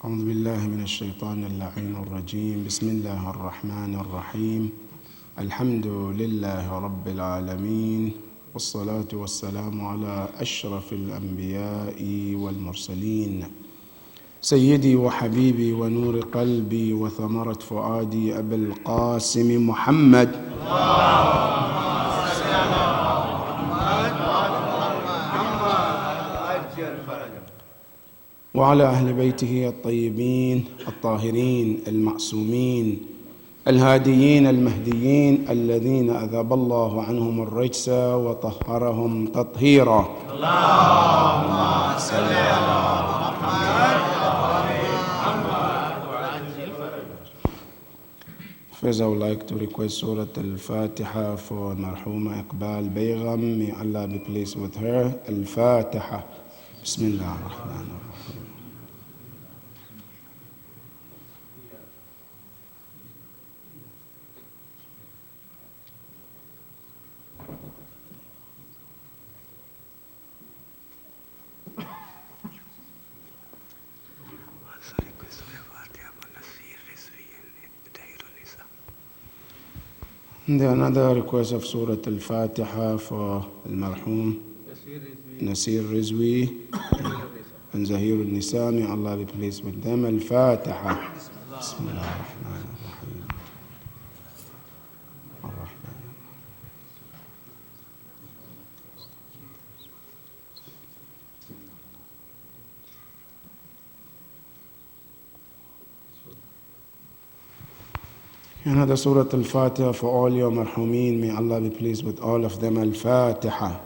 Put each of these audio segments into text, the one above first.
أعوذ بالله من الشيطان اللعين الرجيم. بسم الله الرحمن الرحيم. الحمد لله رب العالمين، والصلاة والسلام على أشرف الأنبياء والمرسلين، سيدي وحبيبي ونور قلبي وثمرة فؤادي أبي القاسم محمد، وعلى أهل بيته الطيبين الطاهرين المعصومين الهاديين المهديين الذين أذهب الله عنهم الرجس وطهرهم تطهيرا. اللهم صل على محمد. First, I would like to request Surah Al-Fatiha for Marhuma Iqbal Begum. May Allah be pleased with her. Al-Fatiha. Bismillah ar-Rahman ar-Rahim. There another request of Surah Al-Fatiha for Al-Marhum Nasir Rizwi and Zahir Al-Nisa. May Allah be pleased with them. Al-Fatiha. Bismillah ar-Rahman ar-Rahim. Ar-Rahman. Another Surah Al-Fatiha for all your marhumin. May Allah be pleased with all of them. Al-Fatiha.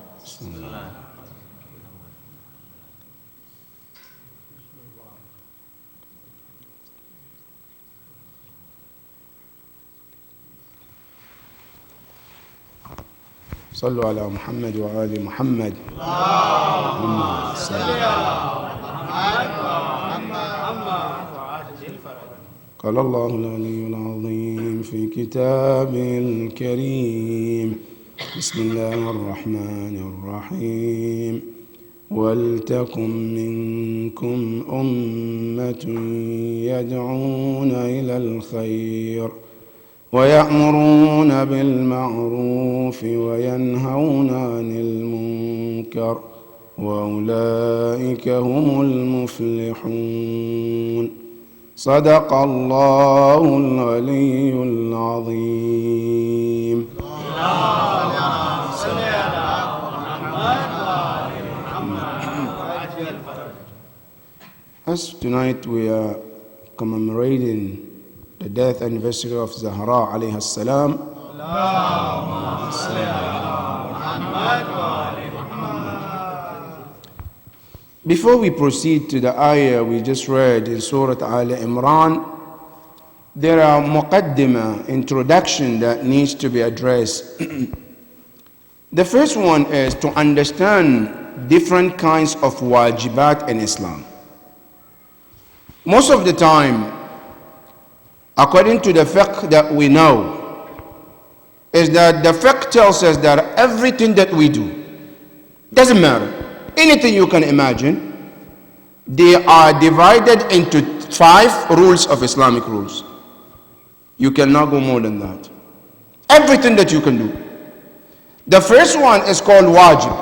صلوا على محمد وآل محمد. اللهم صل على قال الله العلي العظيم في كتابه الكريم. بسم الله الرحمن الرحيم. ولتكن منكم أمة يدعون إلى الخير ويأمرون بالمعروف وينهون عن المنكر وأولئك هم المفلحون. صدق الله العلي العظيم. As tonight we are commemorating the death anniversary of Zahra alayha salam, before we proceed to the ayah we just read in Surah Al Imran, there are muqaddimah, introduction that needs to be addressed. The first one is to understand different kinds of wajibat in Islam. Most of the time, according to the fiqh that we know, is that the fiqh tells us that everything that we do, doesn't matter, anything you can imagine, they are divided into 5 rules of Islamic rules. You cannot go more than that. Everything that you can do. The first one is called wajib,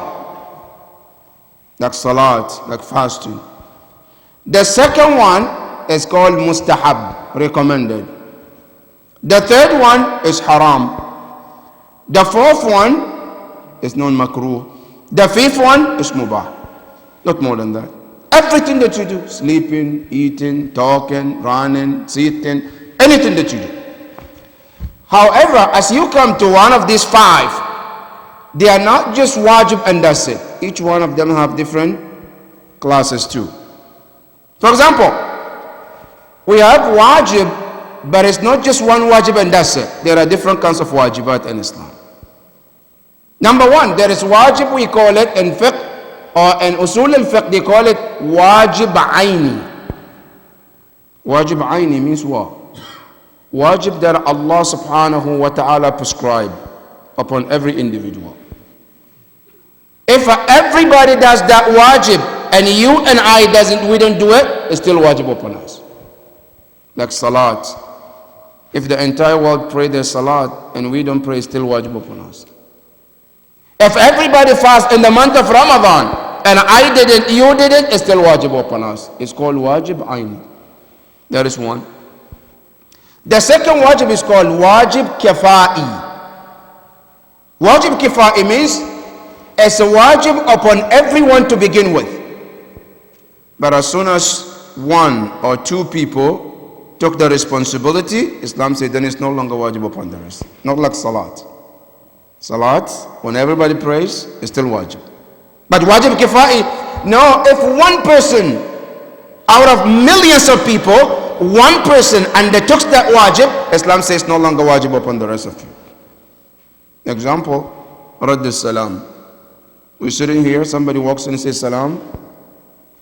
like salat, like fasting. The second one is called mustahab, recommended. The third one is haram. The fourth one is non-makruh. The fifth one is mubah. Not more than that. Everything that you do, sleeping, eating, talking, running, sitting, anything that you do. However, as you come to one of these 5, they are not just wajib and that's it. Each one of them have different classes too. For example, we have wajib, but it's not just one wajib and that's it. There are different kinds of wajibat in Islam. Number 1, there is wajib, we call it in fiqh, or in usul al-fiqh, they call it wajib aini. Wajib aini means what? Wajib that Allah subhanahu wa ta'ala prescribed upon every individual. If everybody does that wajib and you and I we don't do it, it's still wajib upon us. Like salat. If the entire world pray their salat and we don't pray, it's still wajib upon us. If everybody fasts in the month of Ramadan and I didn't, you didn't, it's still wajib upon us. It's called wajib ayn. That is one. The second wajib is called wajib kifa'i. Wajib kifa'i means it's a wajib upon everyone to begin with. But as soon as one or two people took the responsibility, Islam said then it's no longer wajib upon the rest. Not like salat. Salat, when everybody prays, it's still wajib. But wajib kifa'i, no, if one person out of millions of people, one person undertook that wajib, Islam says no longer wajib upon the rest of you. Example, Radd salam. We're sitting here, somebody walks in and says salam.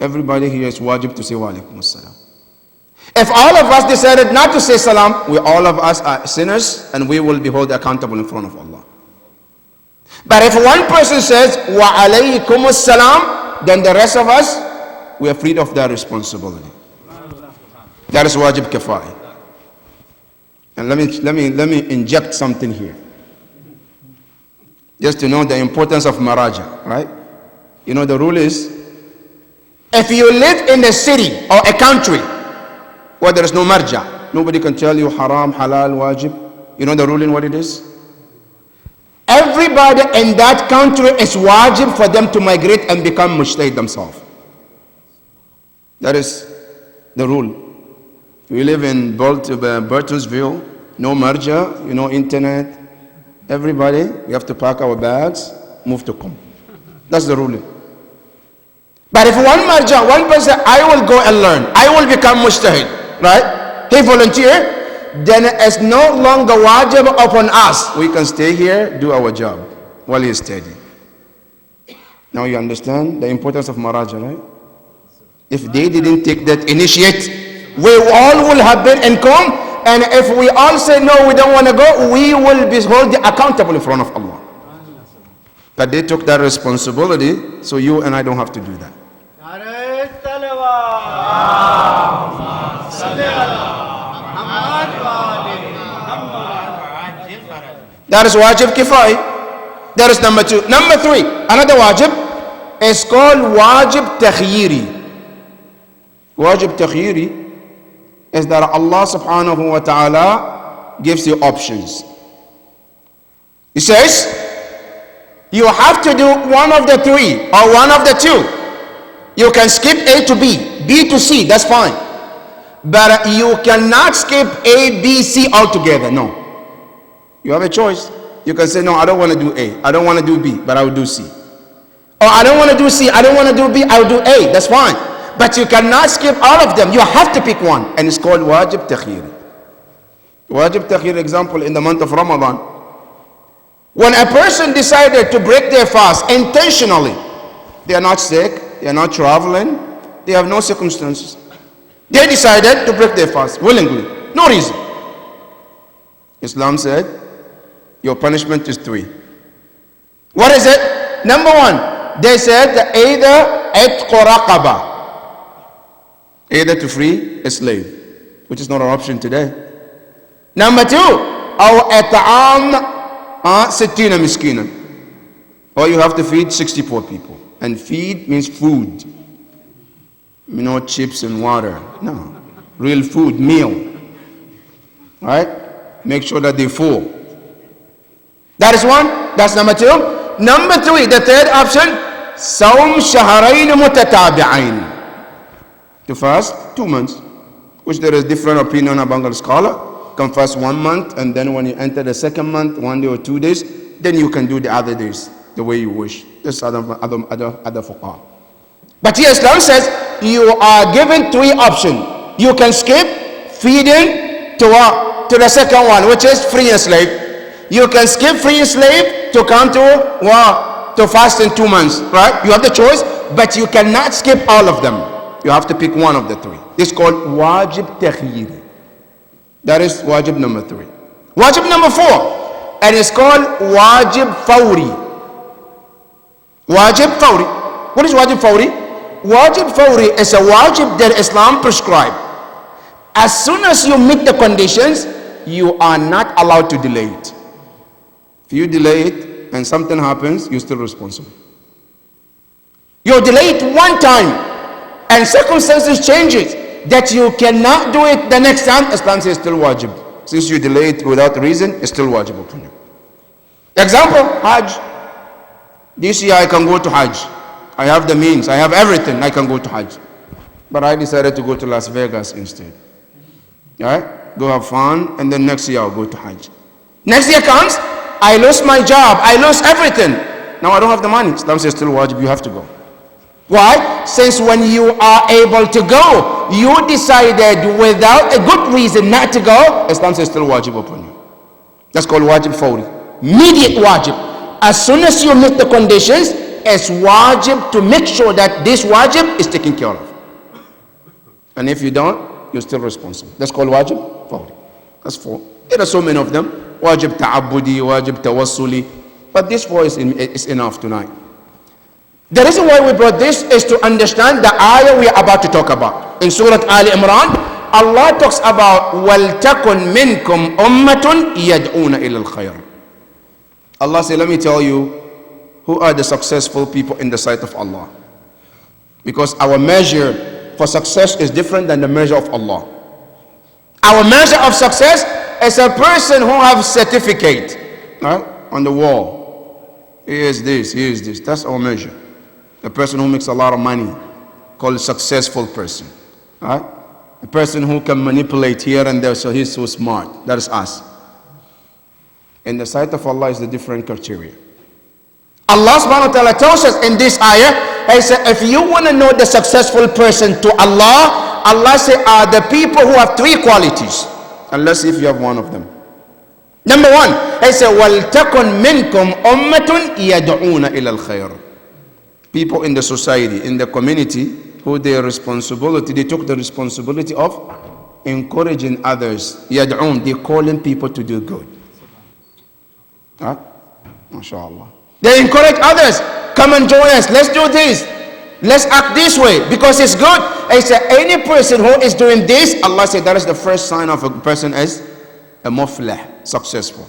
Everybody here is wajib to say wa alaikum assalam. If all of us decided not to say salam, all of us are sinners and we will be held accountable in front of Allah. But if one person says wa alaikum assalam, then the rest of us, we are freed of that responsibility. That is wajib kifai. And let me inject something here. Just to know the importance of maraja, right? You know the rule is, if you live in a city or a country where there is no marja, nobody can tell you haram, halal, wajib. You know the ruling what it is? Everybody in that country is wajib for them to migrate and become mujtahid themselves. That is the rule. We live in Burtonsville, no marja, you know, internet. Everybody, we have to pack our bags, move to Qom. That's the ruling. But if one marja, one person, I will go and learn, I will become mujtahid, right? He volunteer, then it's no longer wajib upon us. We can stay here, do our job while he's studying. Now you understand the importance of maraja, right? If they didn't take that initiate, we all will have been in Qom. And if we all say no, we don't want to go, we will be held accountable in front of Allah. But they took that responsibility, so you and I don't have to do that. That is wajib kifai. That is number two. Number three, another wajib is called wajib takhyiri. Wajib takhyiri is that Allah subhanahu wa ta'ala gives you options. He says, you have to do one of the three or one of the two. You can skip A to B, B to C, that's fine. But you cannot skip A, B, C altogether, no. You have a choice. You can say, no, I don't want to do A, I don't want to do B, but I will do C. Or I don't want to do C, I don't want to do B, I will do A, that's fine. But you cannot skip all of them. You have to pick one. And it's called wajib takhir. Wajib takhir, example, in the month of Ramadan. When a person decided to break their fast intentionally, they are not sick, they are not traveling, they have no circumstances. They decided to break their fast willingly. No reason. Islam said, your punishment is 3. What is it? Number 1, they said that either itq raqaba, either to free a slave, which is not an option today. Number 2, أو إطعام 60 مسكينا, or you have to feed 64 people. And feed means food, you know, chips and water. No, real food, meal. Right? Make sure that they're full. That is one. That's number 2. Number 3, the third option, صوم شهرين متتابعين. To fast 2 months, which there is different opinion among the scholar. Can fast 1 month, and then when you enter the second month, 1 day or 2 days, then you can do the other days the way you wish. This other fuqaha. But here Islam says you are given 3 options. You can skip feeding to the second one, which is free and slave. You can skip free and slave to come to fast in 2 months, right? You have the choice, but you cannot skip all of them. You have to pick one of the 3. It's called wajib takhyir. That is wajib number 3. Wajib number 4, and it's called wajib fawri. Wajib fawri. What is wajib fawri? Wajib fawri is a wajib that Islam prescribed. As soon as you meet the conditions, you are not allowed to delay it. If you delay it and something happens, you're still responsible. You delay it one time and circumstances changes that you cannot do it the next time, Islam says still wajib. Since you delay it without reason, it's still wajib upon you. Example, Hajj. This year I can go to Hajj. I have the means, I have everything, I can go to Hajj. But I decided to go to Las Vegas instead. Alright? Go have fun, and then next year I'll go to Hajj. Next year comes, I lost my job, I lost everything. Now I don't have the money. Islam says still wajib, you have to go. Why? Since when you are able to go, you decided without a good reason not to go, Islam says still wajib upon you. That's called wajib fawri. Immediate wajib. As soon as you meet the conditions, it's wajib to make sure that this wajib is taken care of. And if you don't, you're still responsible. That's called wajib fawri. That's 4. There are so many of them. Wajib ta'abbudi, wajib tawassuli. But this 4 is enough tonight. The reason why we brought this is to understand the ayah we are about to talk about. In Surah Ali Imran, Allah talks about وَلْتَكُنْ مِنْكُمْ أُمَّةٌ يَدْعُونَ إِلَى الْخَيْرِ. Allah said, let me tell you who are the successful people in the sight of Allah. Because our measure for success is different than the measure of Allah. Our measure of success is a person who has certificate, right, on the wall. He is this, he is this. That's our measure. A person who makes a lot of money, called a successful person. Right? A person who can manipulate here and there, so he's so smart. That is us. In the sight of Allah is the different criteria. Allah subhanahu wa ta'ala tells us in this ayah, He said, if you want to know the successful person to Allah, Allah said, are the people who have 3 qualities. And let's see if you have one of them. Number 1, He said, وَلْتَكُنْ مِنْكُمْ أُمَّةٌ يَدْعُونَ إِلَى الْخَيْرِ. People in the society, in the community, who their responsibility, they took the responsibility of encouraging others. Yad'un, they calling people to do good. Huh? MashaAllah. They encourage others. Come and join us. Let's do this. Let's act this way because it's good. I said, any person who is doing this, Allah said that is the first sign of a person as a muflah, successful.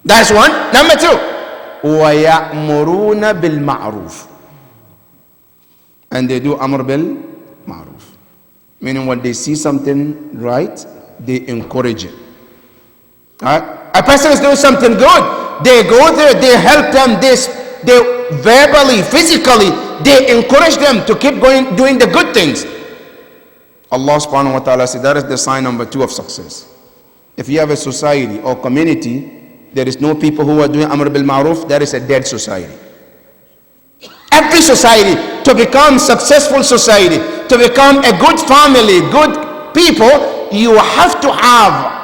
That's one. Number 2. وَيَأْمُرُونَ بِالْمَعْرُوفِ. And they do amr bil ma'ruf. Meaning when they see something right, they encourage it. Right? A person is doing something good, they go there, they help them, they verbally, physically, they encourage them to keep going, doing the good things. Allah subhanahu wa ta'ala said that is the sign number 2 of success. If you have a society or community, there is no people who are doing amr bil ma'ruf, that is a dead society. Every society, to become successful society, to become a good family, good people, you have to have,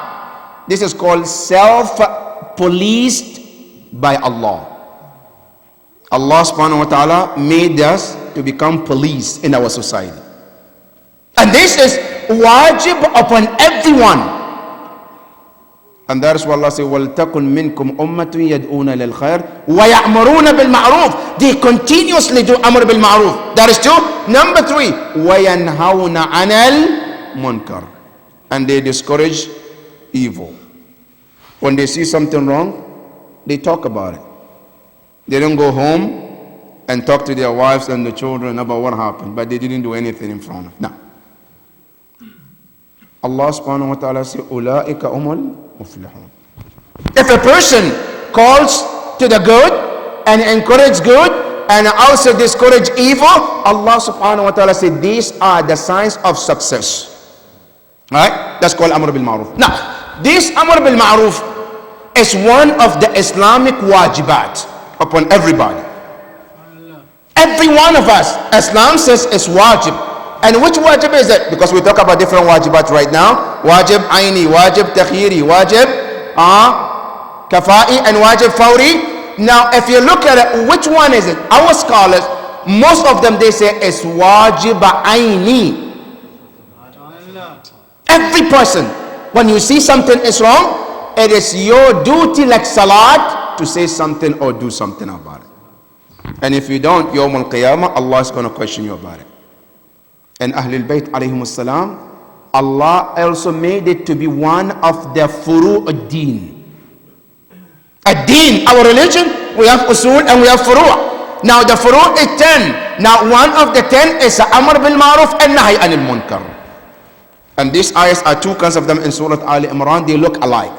this is called self-policed by Allah. Allah subhanahu wa ta'ala made us to become police in our society. And this is wajib upon everyone. And that is what Allah says, وَلْتَكُنْ مِنْكُمْ أُمَّةٌ يَدْعُونَ لِلْخَيْرِ وَيَأْمُرُونَ بِالْمَعْرُوفِ. They continuously do amr bil ma'ruf. That is 2. Number 3, وَيَنْهَوْنَ عَنَ الْمُنْكَرِ. And they discourage evil. When they see something wrong, they talk about it. They don't go home and talk to their wives and the children about what happened, but they didn't do anything in front of them. No. Allah subhanahu wa ta'ala says, أُولَٰئِكَ أُمُ الْمُفْلِحُونَ. If a person calls to the good and encourages good and also discourage evil, Allah subhanahu wa ta'ala said these are the signs of success. Right? That's called amr bil ma'ruf. Now, this amr bil ma'ruf is one of the Islamic wajibat upon everybody. Every one of us, Islam says is wajib. And which wajib is it? Because we talk about different wajibat right now. Wajib aini, wajib takhiri, wajib kafa'i, and wajib fawri. Now, if you look at it, which one is it? Our scholars, most of them, they say it's wajib aini. Every person, when you see something is wrong, it is your duty like salat to say something or do something about it. And if you don't, Yawm al-Qiyamah, Allah is going to question you about it. And Ahlul Bayt alayhim salam, Allah also made it to be one of the furu' ad-deen. Ad-deen, our religion, we have usul and we have furu'. Now the furu' is 10. Now one of the 10 is Amr bil Ma'ruf and Nahy anil Munkar. And these ayahs are two kinds of them in Surah Ali Imran. They look alike.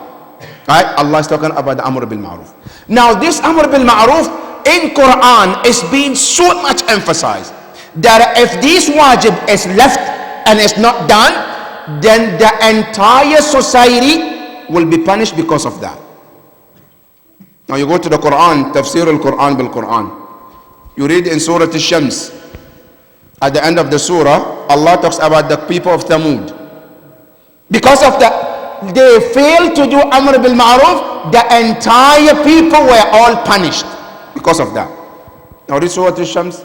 Right? Allah is talking about the Amr bil Ma'ruf. Now this Amr bil Ma'ruf in Quran is being so much emphasized that if this wajib is left and is not done, then the entire society will be punished because of that. Now you go to the Quran, Tafsir al-Quran bil-Quran. You read in Surah al-Shams. At the end of the surah, Allah talks about the people of Thamud. Because of that, they failed to do Amr bil Ma'ruf, the entire people were all punished because of that. Now read Surah al-Shams.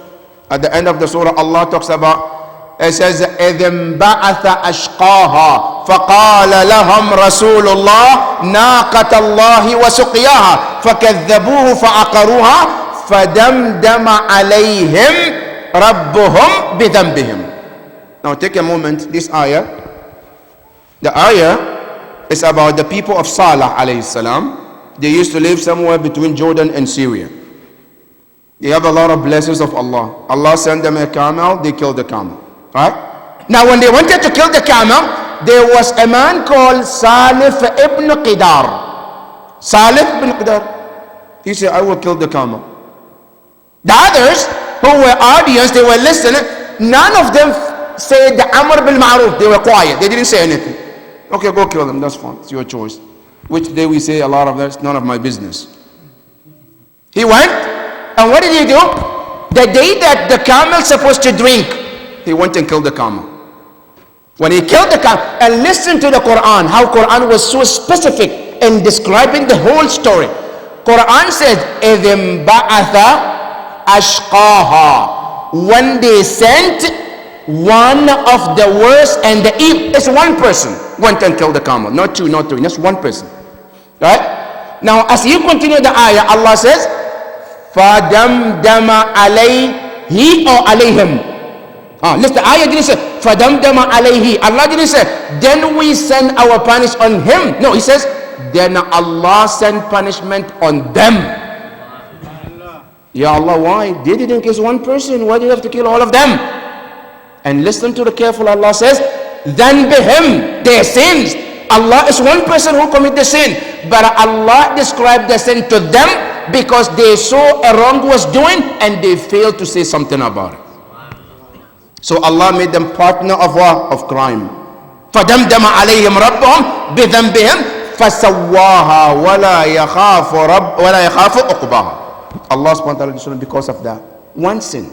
At the end of the surah, Allah talks about, it says, إِذِ انْبَعَثَ أَشْقَاهَا فَقَالَ لَهُمْ رَسُولُ اللَّهِ نَاقَةَ اللَّهِ وَسُقْيَاهَا فَكَذَّبُوهُ فَعَقَرُوهَا فَدَمْدَمَ عَلَيْهِمْ رَبُّهُمْ بِذَنْبِهِمْ. Now take a moment, this ayah. The ayah is about the people of Salih alayhi salam. They used to live somewhere between Jordan and Syria. They have a lot of blessings of Allah. Allah sent them a camel, they killed the camel. Right? Now when they wanted to kill the camel, there was a man called Salih ibn Qidar. Salih ibn Qidar. He said, I will kill the camel. The others who were audience, they were listening. None of them said the Amr bil Ma'ruf. They were quiet. They didn't say anything. Okay, go kill them. That's fine. It's your choice. Which day we say a lot of that, it's none of my business. He went, and what did he do? The day that the camel supposed to drink, he went and killed the camel. When he killed the camel, and listen to the Quran, how Quran was so specific in describing the whole story. Quran says, إِذِ انْبَعَثَ أَشْقَاهَا. When they sent one of the worst and the evil, it's one person went and killed the camel, not two, not three, just one person. Right? Now, as you continue the ayah, Allah says, فَدَمْدَمَ عَلَيْهِ or عَلَيْهِمْ. Listen, the ayah didn't say, فَدَمْدَمَ عَلَيْهِ. Allah didn't say, then we send our punishment on him. No, he says, then Allah sent punishment on them. Ya Allah, why? They didn't kill one person. Why did you have to kill all of them? And listen to the careful. Allah says, then him, their sins. Allah is one person who commit the sin, but Allah described the sin to them because they saw a wrong was doing and they failed to say something about it. So Allah made them partner of what? Of crime. فَدَمْدَمَ عَلَيْهِمْ رَبُّهُمْ بِذَنْبِهِمْ فَسَوَّاهَا وَلَا يَخَافُ عُقْبَاهَا. Allah subhanahu wa ta'ala, because of that one sin.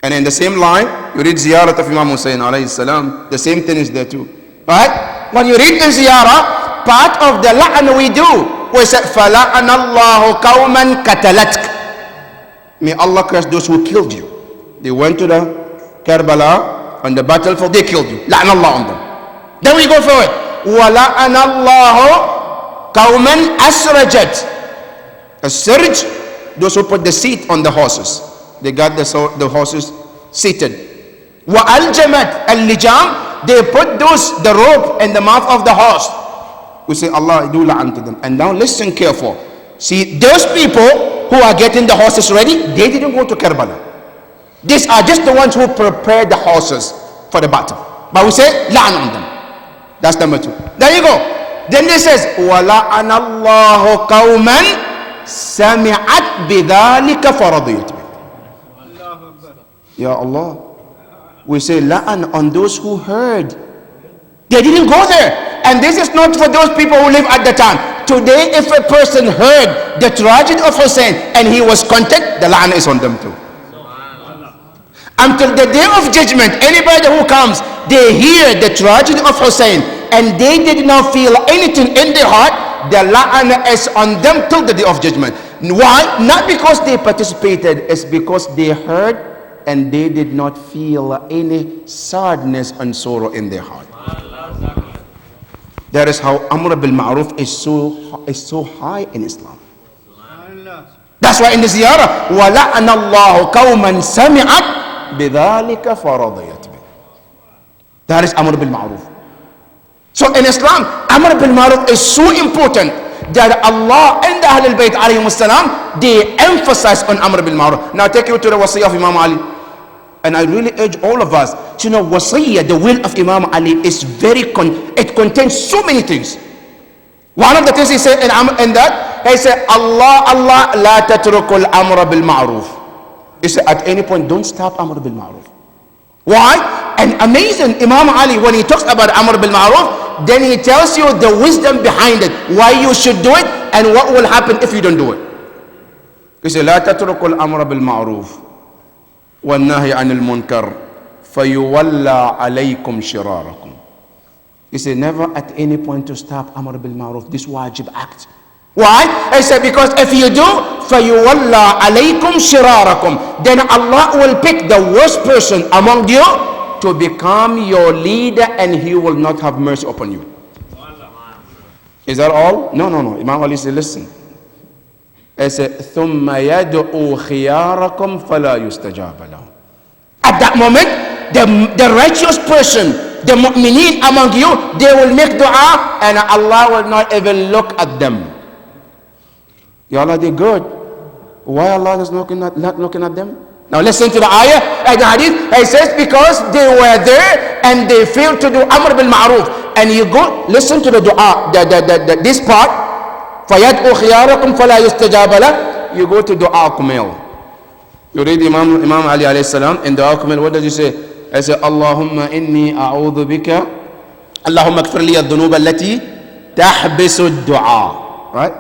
And in the same line, you read ziyarat of Imam Hussein alayhi salam, the same thing is there too. Right? When you read the ziyarah, part of the la'an we do, we say, فَلَعَنَ اللَّهُ قَوْمًا قَتَلَتْكَ. May Allah curse those who killed you. They went to the Karbala on the battlefield, they killed you. La'an Allah on them. Then we go forward. وَلَعَنَ اللَّهُ قَوْمًا أَسْرَجَتْ. A surge, those who put the seat on the horses. They got the horses seated. وَأَلْجَمَتْ الْلِجَامِ. They put the rope in the mouth of the horse. We say, Allah, do la'an to them. And now listen careful. See, those people who are getting the horses ready, they didn't go to Karbala. These are just the ones who prepared the horses for the battle. But we say, la'an on them. That's number 2. There you go. Then it says, وَلَعَنَ اللَّهُ قَوْمًا سَمِعَتْ بِذَلِكَ فَرَضِيَتْ بِهِ. Ya Allah. We say, la'an on those who heard. They didn't go there. And this is not for those people who live at the time. Today, if a person heard the tragedy of Hussein and he was content, the la'an is on them too. Until the day of judgment, anybody who comes, they hear the tragedy of Hussein and they did not feel anything in their heart, the la'an is on them till the day of judgment. Why? Not because they participated, it's because they heard and they did not feel any sadness and sorrow in their heart. That is how Amr bil Ma'ruf is so high in Islam. That's why in the ziyarah, وَلَعْنَ اللَّهُ قَوْمًا سَمِعَتْ بِذَلِكَ فَرَضِيَتْ بِهِ. That is Amr bil Ma'ruf. So in Islam, Amr bil Ma'ruf is so important that Allah and the Ahlul Bayt alayhim salam, they emphasize on Amr bil Ma'ruf. Now take you to the wasiyah of Imam Ali. And I really urge all of us to know wasiyah, the will of Imam Ali is it contains so many things. One of the things he said in that, he said, Allah, la tatrukul amra bil ma'ruf. He said, at any point, don't stop Amr bil Ma'ruf. Why? And amazing, Imam Ali, when he talks about Amr bil Ma'ruf, then he tells you the wisdom behind it, why you should do it, and what will happen if you don't do it. He said, لا تتركوا الأمر بالمعروف والنهي عن المنكر فيولى عليكم شراركم. He said, never at any point to stop Amr bil Ma'ruf, this wajib act. Why? He said, because if you do, فَيُوَلَّى عَلَيْكُمْ شِرَارَكُمْ, then Allah will pick the worst person among you to become your leader, and He will not have mercy upon you. Is that all? No. Imam Ali said, listen. He said, ثُمَّ يَدْعُوا خِيَارَكُمْ فَلَا يُسْتَجَابَ لَهُ. At that moment, the righteous person, the mu'mineen among you, they will make dua, and Allah will not even look at them. Ya Allah, they're good. Why Allah is not looking at them? Now listen to the ayah and the hadith. It says because they were there and they failed to do Amr bil Ma'ruf. And you go, listen to the dua, this part. فَيَدْعُوا خِيَارَكُمْ فَلَا يُسْتَجَابَ لَهُ. You go to dua Kumail. You read Imam Ali alayhi salam in dua Kumail. What does he say? He says, Allahumma inni a'udhu bika, Allahumma kfir li ad-dhunub allati tahbisu ad-du'a. Right?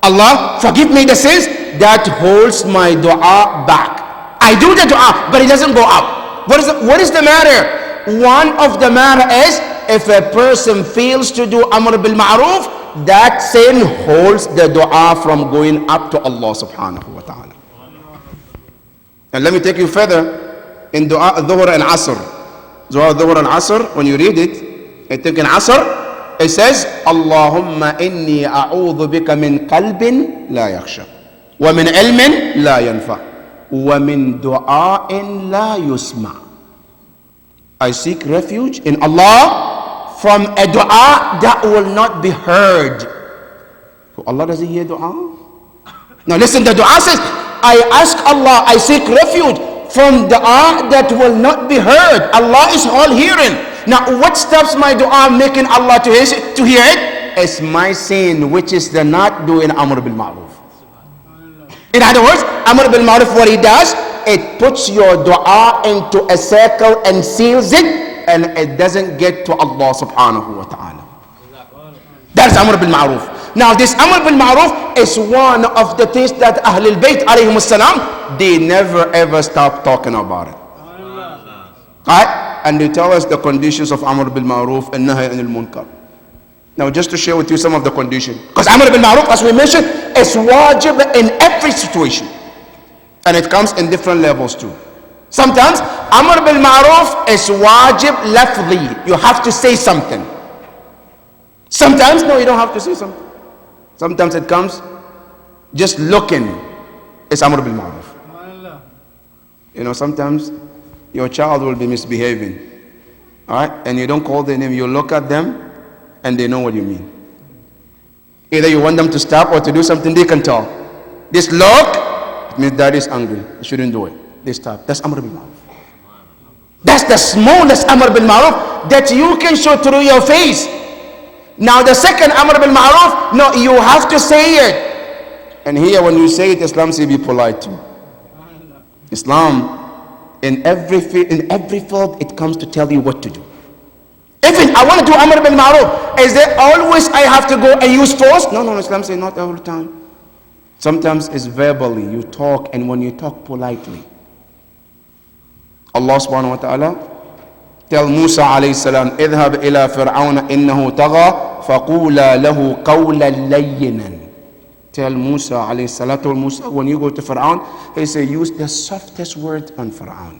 Allah, forgive me the sins that holds my dua back. I do the dua, but it doesn't go up. What is the matter? One of the matter is, if a person fails to do Amr bil Ma'ruf, that sin holds the dua from going up to Allah subhanahu wa ta'ala. And let me take you further in dua Dhuhr and Asr. Dua Dhuhr and Asr, when you read it, I think in Asr, it says, Allahumma inni a'udhu bika min qalbin la yakhsha, wa min ilmin la yanfa, wa min du'a'in la yusma. I seek refuge in Allah from a dua that will not be heard. So Allah doesn't hear dua? Now listen, the dua says, I ask Allah, I seek refuge from dua that will not be heard. Allah is all hearing. Now what stops my dua making Allah to hear it? It's my sin, which is the not doing Amr bil Ma'ruf. In other words, Amr bil Ma'ruf, what he does, it puts your dua into a circle and seals it, and it doesn't get to Allah subhanahu wa ta'ala. That's Amr bil Ma'ruf. Now this Amr bil Ma'ruf is one of the things that Ahlul Bayt alayhim salam, they never ever stop talking about it. Right? And they tell us the conditions of Amr bil Ma'ruf and Nahy anil Munkar. Now just to share with you some of the conditions. Because Amr bil Ma'ruf, as we mentioned, is wajib in every situation. And it comes in different levels too. Sometimes Amr bil Ma'ruf is wajib lafzi. You have to say something. Sometimes, no, you don't have to say something. Sometimes it comes just looking. It's Amr bil Ma'ruf. You know, sometimes your child will be misbehaving, all right, and you don't call their name, you look at them and they know what you mean. Either you want them to stop or to do something, they can tell. This look, it means Dad is angry, you shouldn't do it. They stop. That's Amr bil Ma'ruf. That's the smallest Amr bil Ma'ruf that you can show through your face. Now the second Amr bil Ma'ruf, no, you have to say it. And here when you say it, Islam says be polite too. Islam, in every field, it comes to tell you what to do. Even I want to do Amr bil Ma'ruf, is there always I have to go and use force? No, Islam says not all the time. Sometimes it's verbally, you talk, and when you talk politely. Allah subhanahu wa ta'ala tell Musa alayhi salam, اذهب إلى فرعون إنه طغى فقولا له قولا لينا. Tell Musa alayhi salatu Musa, when you go to Fir'aun, he said use the softest word on Fir'aun.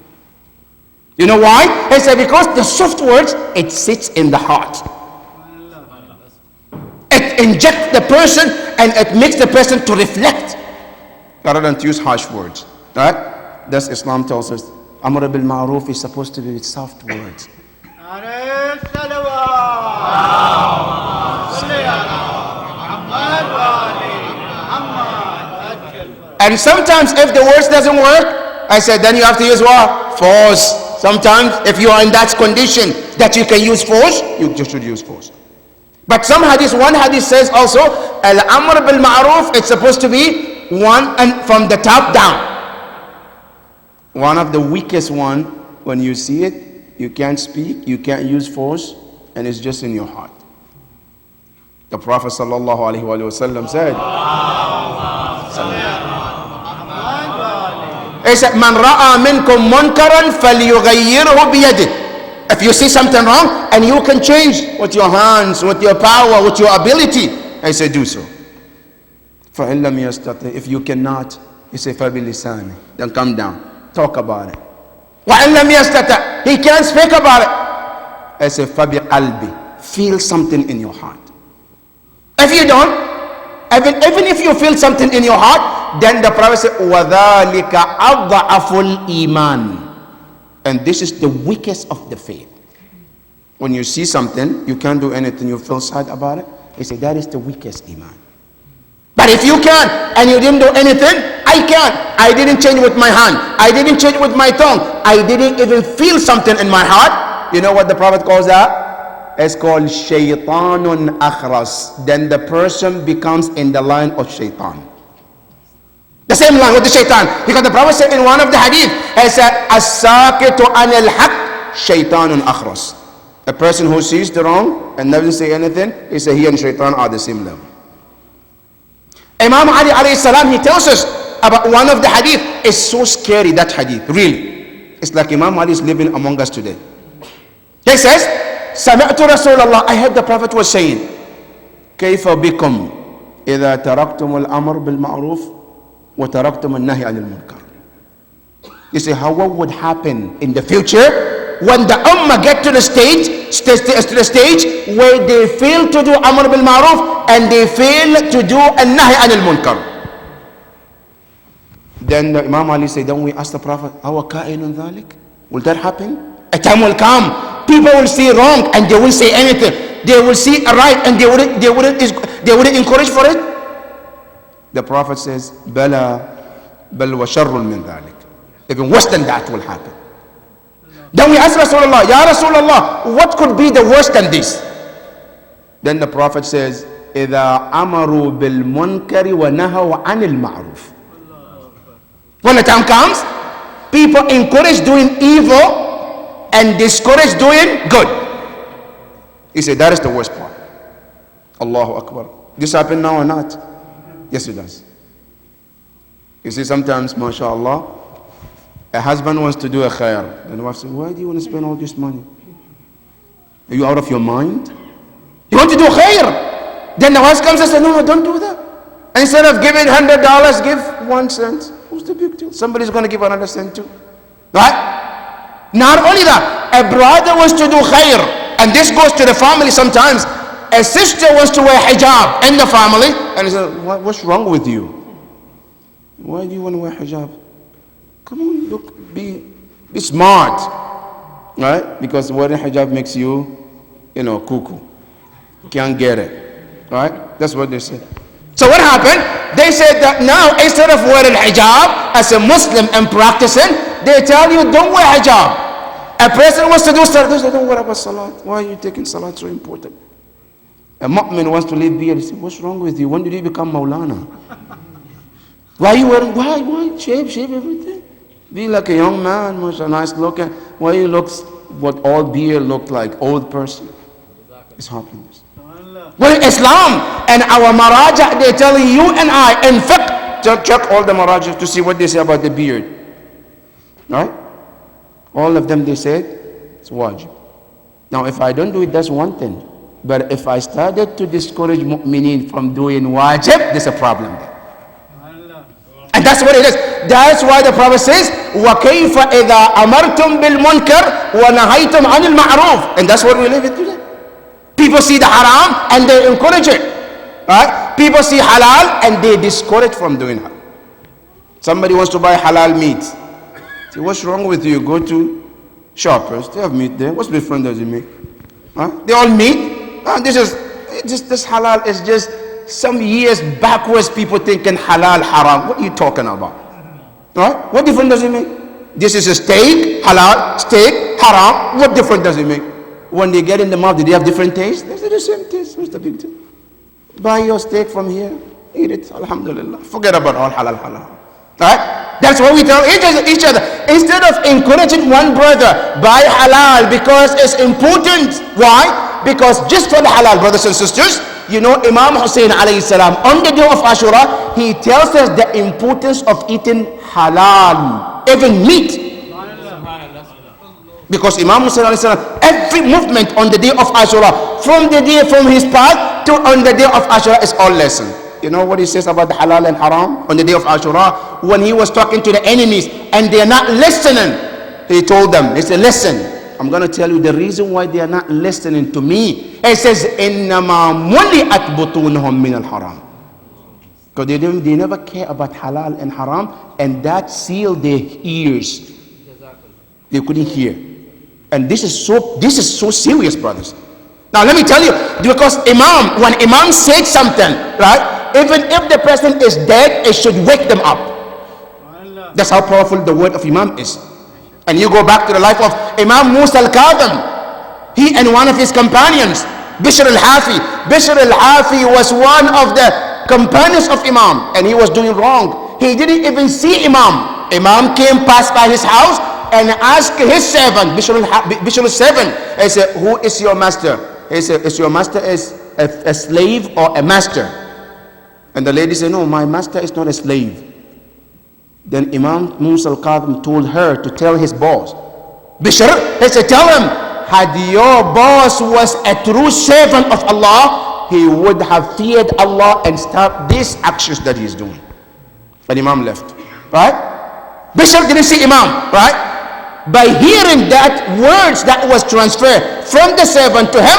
You know why? He said because the soft words, it sits in the heart. It injects the person and it makes the person to reflect. rather than to use harsh words. Right? Thus Islam tells us, Amr bil Ma'ruf is supposed to be with soft words. And sometimes if the words doesn't work, I said, then you have to use what? Force. Sometimes if you are in that condition that you can use force, you just should use force. But one hadith says also, Al-Amr bil Ma'ruf, it's supposed to be one and from the top down. One of the weakest one, when you see it, you can't speak, you can't use force, and it's just in your heart. The Prophet sallallahu alaihi wasallam said, he said, Man ra'a minkum munkaran falyughayyirhu biyadihi. If you see something wrong and you can change with your hands, with your power, with your ability, I say do so. فَإِن لَمْ يَسْتَطِعْ. If you cannot, you say فَبِلِسَانِهِ. Then come down, talk about it. وَإِن لَمْ يَسْتَطِعْ. He can't speak about it. I say فَبِقَلْبِ. Feel something in your heart. If you don't, even if you feel something in your heart, then the Prophet said, وَذَلِكَ أَضْعَفُ الْإِيمَانِ. And this is the weakest of the faith. When you see something, you can't do anything, you feel sad about it, he said that is the weakest iman. But if you can, and you didn't do anything, I can. I didn't change with my hand, I didn't change with my tongue, I didn't even feel something in my heart. You know what the Prophet calls that? It's called shaytanun akhras. Then the person becomes in the line of shaitan. The same line with the shaitan. Because the Prophet said in one of the hadith, he said, as-sakitu anil haq shaitanun akhras. A person who sees the wrong and doesn't say anything, he said he and shaitan are the same level. Imam Ali alayhi salam, he tells us about one of the hadith. It's so scary, that hadith, really. It's like Imam Ali is living among us today. He says, Sami'tu Rasulullah, I heard the Prophet was saying, كيف بكم إذا تركتم الأمر بالمعروف وتركتم النهي عن المنكر. You say, how what would happen in the future when the ummah get to the stage where they fail to do amr bil ma'ruf and they fail to do an-nahy anil munkar? Then the Imam Ali said, don't we ask the Prophet, أَوَ كَائِنٌ ذَلِكَ? Will that happen? A time will come, people will see wrong and they won't say anything. They will see right and they wouldn't encourage for it. The Prophet says, Bala, bal wa sharrun min dhalik. Even worse than that will happen. Then we ask Rasulullah, Ya Rasulullah, what could be the worst than this? Then the Prophet says, إِذَا أَمَرُوا بِالْمُنْكَرِ وَنَهَوْا عَنِ الْمَعْرُوفِ. When the time comes, people encourage doing evil and discourage doing good. He said, that is the worst part. Allahu Akbar. This happen now or not? Yes, it does. You see, sometimes, mashallah, a husband wants to do a khair. And the wife says, why do you want to spend all this money? Are you out of your mind? You want to do khair. Then the wife comes and says, no, don't do that. Instead of giving $100, give 1 cent. What's the big deal? Somebody's going to give another cent too. Right? Not only that, a brother wants to do khair. And this goes to the family sometimes. A sister wants to wear hijab in the family. And he says, what's wrong with you? Why do you want to wear hijab? Come on, look, be smart. Right? Because wearing hijab makes you, cuckoo. Can't get it. Right? That's what they say. So what happened? They said that now instead of wearing hijab as a Muslim and practicing, they tell you don't wear hijab. A person wants to do salat, they say don't worry about salat. Why are you taking salat so important? A mu'min wants to live beard. He says, what's wrong with you? When did you become Maulana? Why are you wearing, why? Shave everything. Be like a young man, nice looking. Why you look what all beard look like, old person? It's happiness. Well, Islam and our maraja, they tell you and I, in fact, check all the maraja to see what they say about the beard. Right? All of them, they said, it's wajib. Now, if I don't do it, that's one thing. But if I started to discourage mu'mineen from doing wajib, there's a problem there. And that's what it is. That's why the Prophet says, وَكَيْفَ إِذَا أَمَرْتُمْ بِالْمُنْكَرِ وَنَهَيْتُمْ عَنِ الْمَعْرُوفِ. And that's what we live in today. People see the haram and they encourage it. Right? People see halal and they discourage from doing halal. Somebody wants to buy halal meat. Say, what's wrong with you? Go to Shoppers. They have meat there. What's different does it make? Huh? They all meat. This halal is just some years backwards people thinking halal haram. What are you talking about? Right? What difference does it make? This is a steak, halal, steak, haram. What difference does it make? When they get in the mouth, do they have different taste? They're the same taste. What's the big deal? Buy your steak from here, eat it, alhamdulillah. Forget about all halal. Right? That's what we tell each other. Instead of encouraging one brother, buy halal because it's important. Why? Because just for the halal, brothers and sisters, you know, Imam Hussein alayhi salam, on the day of Ashura, he tells us the importance of eating halal, even meat. Because Imam Hussein alayhi salam, every movement on the day of Ashura, from his path to on the day of Ashura is all lesson. You know what he says about the halal and haram on the day of Ashura? When he was talking to the enemies and they are not listening, he told them, he said, listen, I'm going to tell you the reason why they are not listening to me. He says, إِنَّمَا مُلِئَتْ بُطُونُهُمْ مِنَ الْحَرَامِ. Because they never care about halal and haram, and that sealed their ears. They couldn't hear. And this is so serious, brothers. Now let me tell you, because when Imam said something, right? Even if the person is dead, it should wake them up. That's how powerful the word of Imam is. And you go back to the life of Imam Musa al-Kadhim. He and one of his companions, Bishr al-Hafi. Bishr al-Hafi was one of the companions of Imam, and he was doing wrong. He didn't even see Imam. Imam came past by his house and asked his servant, Bishr's servant, he said, who is your master? He said, is your master a slave or a master? And the lady said, no, my master is not a slave. Then Imam Musa al-Kadhim told her to tell his boss, Bishr, he said, tell him, had your boss was a true servant of Allah, he would have feared Allah and stopped these actions that he is doing. And Imam left. Right? Bishr didn't see Imam. Right? By hearing that words that was transferred from the servant to him,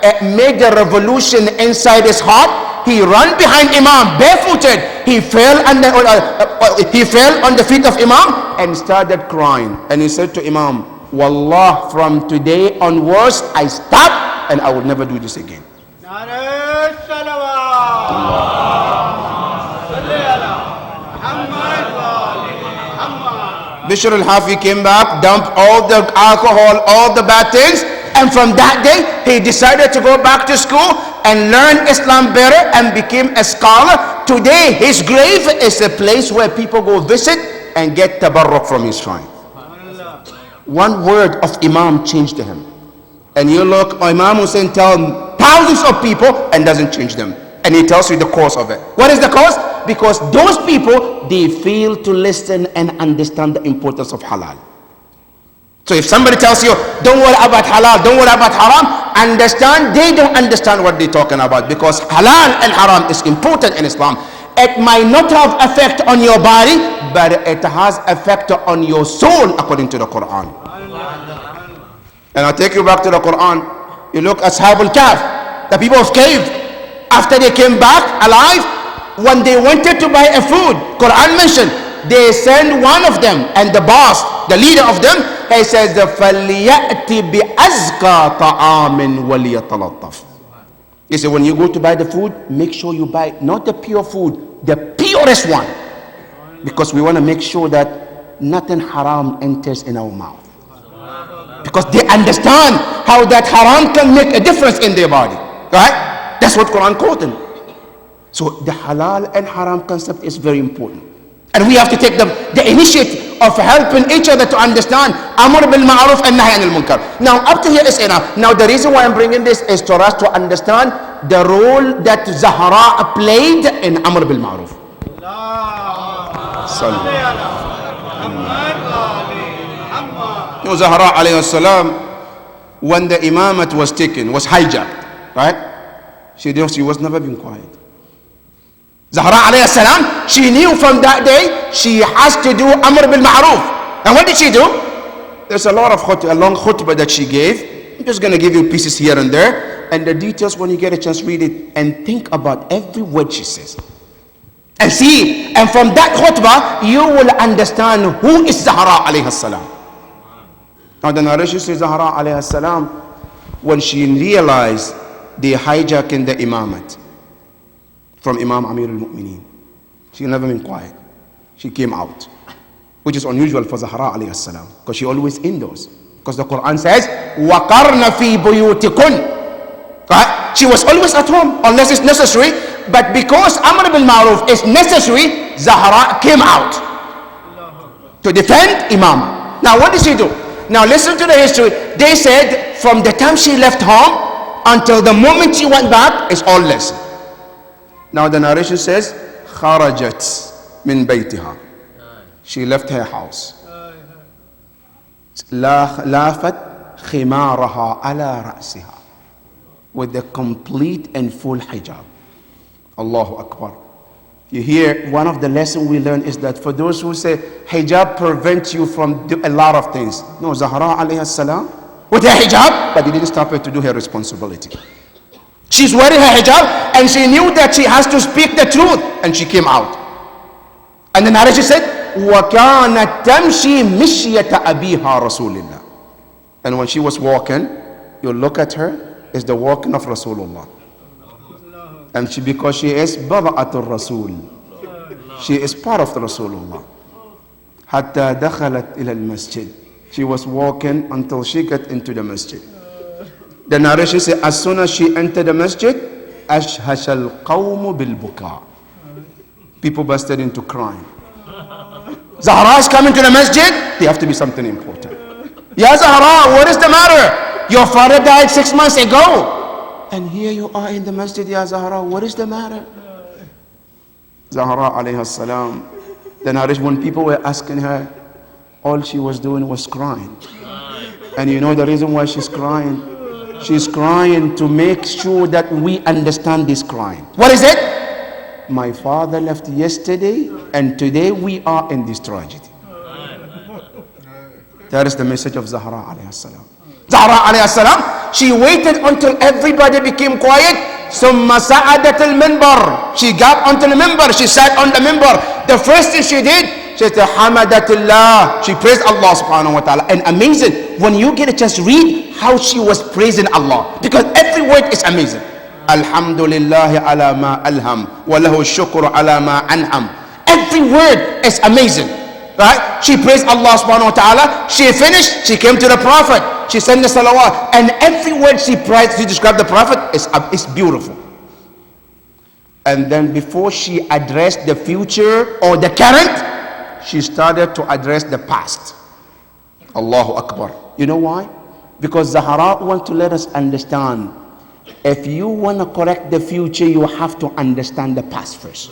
it made a revolution inside his heart. He ran behind Imam barefooted. He fell on the feet of Imam and started crying. And he said to Imam, Wallah, from today onwards, I stop and I will never do this again. Bishr al-Hafi came back, dumped all the alcohol, all the bad things, and from that day, he decided to go back to school and learn Islam better and became a scholar. Today, his grave is a place where people go visit and get tabarruk from his shrine. One word of Imam changed him. And you look, Imam Hussein tells thousands of people and doesn't change them. And he tells you the cause of it. What is the cause? Because those people, they fail to listen and understand the importance of halal. So if somebody tells you, don't worry about halal, don't worry about haram, understand they don't understand what they're talking about, because halal and haram is important in Islam. It might not have effect on your body, but it has effect on your soul according to the Quran. And I'll take you back to the Quran. You look at Ashab al-Kahf, the people of cave. After they came back alive, when they wanted to buy a food, Quran mentioned, they send one of them, and the boss, the leader of them, he says, فَلْيَأْتِ بِأَزْكَى طَعَامٍ وَلْيَتَلَطَّفْ. He said, when you go to buy the food, make sure you buy not the pure food, the purest one. Because we want to make sure that nothing haram enters in our mouth. Because they understand how that haram can make a difference in their body. Right? That's what Quran quoted. So the halal and haram concept is very important. And we have to take the initiative of helping each other to understand Amr bil Ma'ruf and Nahy anil Munkar. Now up to here is enough. Now the reason why I'm bringing this is for us to understand the role that Zahra played in Amr bil Ma'ruf. Zahra alayhi salam, when the imamat was taken, was hijacked, right? She was never been quiet. Zahra alayhi salam, she knew from that day she has to do Amr bil Ma'ruf. And what did she do? There's a long khutbah that she gave. I'm just going to give you pieces here and there. And the details, when you get a chance, read it and think about every word she says. And see, and from that khutbah, you will understand who is Zahra alayhi salam. Now the narration says Zahra alayhi salam, when she realized the hijacking the imamat from Imam Amir al-Mu'mineen, she never been quiet. She came out, which is unusual for Zahra alayhi salam, because she always indoors. Because the Quran says, وَقَرْنَ فِي بُيُوتِكُنْ. Right? She was always at home, unless it's necessary. But because Amr bil Ma'ruf is necessary, Zahra came out to defend Imam. Now what did she do? Now listen to the history. They said from the time she left home until the moment she went back, it's all lesson. Now the narration says, خرجت من بيتها. She left her house. لافت خمارها على رأسها, with the complete and full hijab. Allahu Akbar. You hear, one of the lessons we learn is that for those who say hijab prevents you from a lot of things. No, Zahra alayhi salam, with her hijab, but it didn't stop her to do her responsibility. She's wearing her hijab and she knew that she has to speak the truth, and she came out. And the narration said, وَكَانَتْ تَمْشِي مِشْيَةَ أَبِيهَا رَسُولِ اللَّهِ. And when she was walking, you look at her, it's the walking of Rasulullah. And she, because she is Bada'atul Rasul, she is part of the Rasulullah. Hatta dakhalat ila al-masjid. She was walking until she got into the masjid. The narration says, as soon as she entered the masjid, ashhash al-qawmu bil-buka. People busted into crying. Zahra is coming to the masjid, there have to be something important. Ya Zahra, what is the matter? Your father died 6 months ago. And here you are in the masjid, Ya Zahra, what is the matter? Zahra alayhi salam, the narration, when people were asking her, all she was doing was crying. And you know the reason why she's crying? She's crying to make sure that we understand this crying. What is it? My father left yesterday, and today we are in this tragedy. That is the message of Zahra alayhi salam. Zahra alayhi salam, she waited until everybody became quiet. ثم صعدت المنبر. She got onto the minbar. She sat on the minbar. The first thing she did, she said, حمدت الله. She praised Allah subhanahu wa ta'ala. And amazing, when you get a chance to read how she was praising Allah, because every word is amazing. Alhamdulillah ala ma alham wa lahu shukru ala ma an'am. Every word is amazing. Right? She praised Allah subhanahu wa ta'ala. She finished, she came to the Prophet. She sent the salawat. And every word she praised, she described the Prophet, is beautiful. And then before she addressed the future or the current, she started to address the past. Allahu Akbar. You know why? Because Zahra wants to let us understand, if you want to correct the future, you have to understand the past first.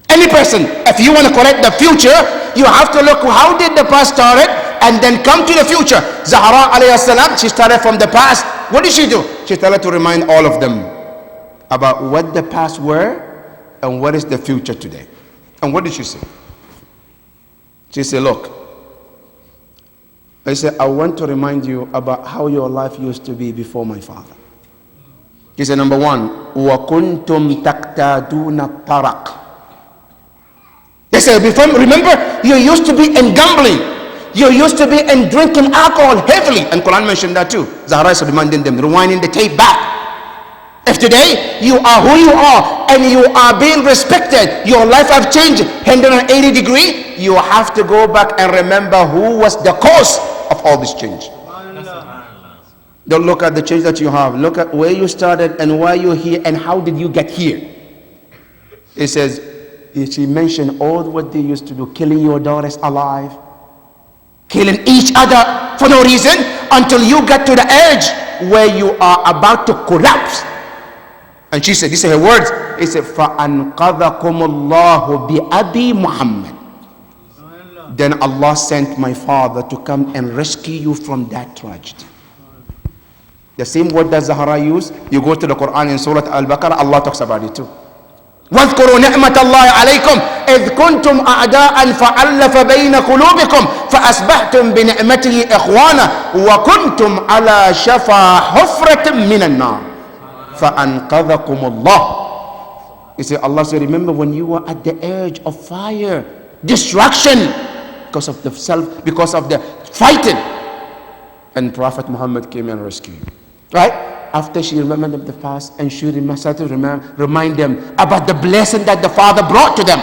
Any person, if you want to correct the future, you have to look how did the past started and then come to the future. Zahra alayhi salam, she started from the past. What did she do? She started to remind all of them about what the past were and what is the future today. And what did she say? She said, look, I said, I want to remind you about how your life used to be before my father. He said, number one, وَكُنْتُمْ تَقْتَادُونَ الطَّرَقِ. They said, before, remember, you used to be in gambling. You used to be in drinking alcohol heavily. And Quran mentioned that too. Zahra is reminding them, rewinding the tape back. If today you are who you are and you are being respected, your life have changed 180 degrees, you have to go back and remember who was the cause of all this change. Don't look at the change that you have. Look at where you started and why you're here and how did you get here. It says, she mentioned all what they used to do, killing your daughters alive, killing each other for no reason, until you get to the edge where you are about to collapse. And she said, these are her words. He said, فَأَنْقَذَكُمُ اللَّهُ بِأَبِي مُحَمَّدٍ. Then Allah sent my father to come and rescue you from that tragedy. The same word that Zahra used, you go to the Quran in Surah Al-Baqarah, Allah talks about it too. واذكروا نعمة الله عليكم إذ كنتم أعداء فألف بين قلوبكم فأصبحتم بنعمته إخوانا وكنتم على شفا حفرة من النار فأنقذكم الله. He said, Allah said, remember when you were at the edge of fire, destruction, because of the fighting. And Prophet Muhammad came and rescued you. Right? After she remembered them the past, and she started to remind them about the blessing that the Father brought to them.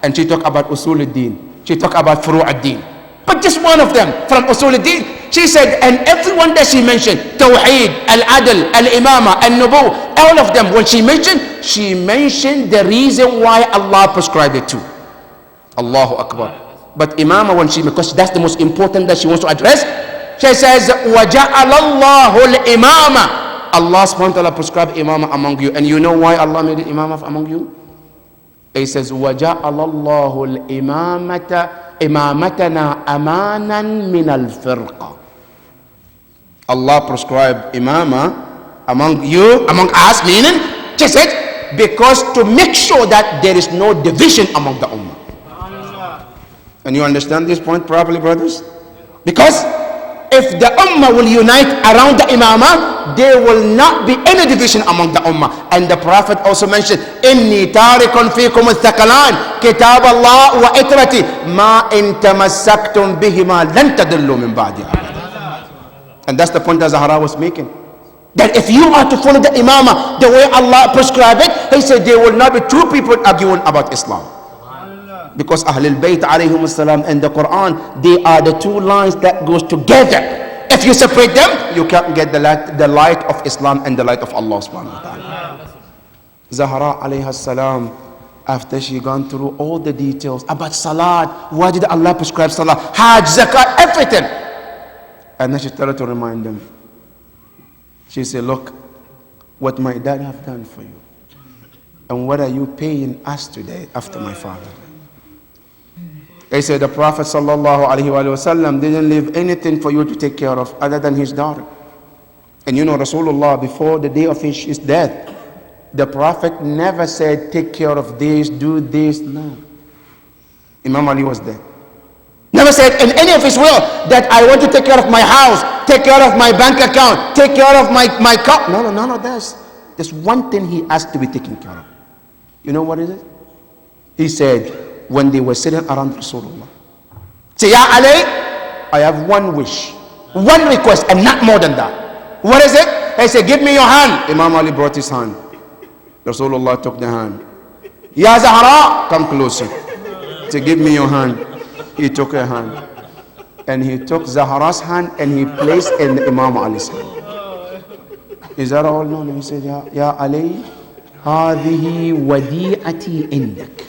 And she talked about Usul al-Din. She talked about Furu' al-Din. But just one of them from Usul al-Din. She said, and everyone that she mentioned, Tawheed, Al-Adl, Al-Imama, Al-Nubu, all of them, when she mentioned the reason why Allah prescribed it to. Allahu Akbar. But Imama, because that's the most important that she wants to address, she says, وَجَعَلَ اللَّهُ الْإِمَامَ. Allah subhanahu wa ta'ala prescribed Imama among you. And you know why Allah made it Imama among you? He says, وَجَعَلَ اللَّهُ إِمَامَتَنَا أَمَانًا مِنَ الْفِرْقَةِ. Allah prescribed Imama among you, among us, meaning, she said, because to make sure that there is no division among the Ummah. And you understand this point properly, brothers? Because if the Ummah will unite around the Imamah, there will not be any division among the Ummah. And the Prophet also mentioned, إِنِّي تَارِكٌ فِيكُمُ الثَّقَلَانِ كِتَابَ اللَّهِ وَإِتْرَتِي مَا إِن تَمَسَّكْتُمْ بِهِمَا لَن تَضِلُّوا مِن بَعْدِي أَبَدًا. And that's the point that Zahra was making. That if you are to follow the Imamah the way Allah prescribed it, he said there will not be two people arguing about Islam. Because Ahlul Bayt alayhim salam and the Quran, they are the two lines that goes together. If you separate them, you can't get the light of Islam and the light of Allah subhanahu wa ta'ala. Zahra alayha salam, after she gone through all the details about salat, why did Allah prescribe salat, hajj, zakat, everything. And then she started to remind them. She said, look, what my dad have done for you. And what are you paying us today after my father? They said the Prophet sallallahu alaihi wasallam didn't leave anything for you to take care of other than his daughter. And you know Rasulullah, before the day of his death, the Prophet never said take care of this, do this. No. Imam Ali was there. Never said in any of his will that I want to take care of my house, take care of my bank account, take care of my car. No, none of this. There's one thing he asked to be taken care of. You know what is it? He said, when they were sitting around Rasulullah, say, Ya Ali, I have one wish, one request, and not more than that. What is it? He said, give me your hand. Imam Ali brought his hand. Rasulullah took the hand. Ya Zahra, come closer. He said, give me your hand. He took her hand. And he took Zahra's hand and he placed in Imam Ali's hand. Is that all known? He said, Ya Ali, هذه وديعتي عندك.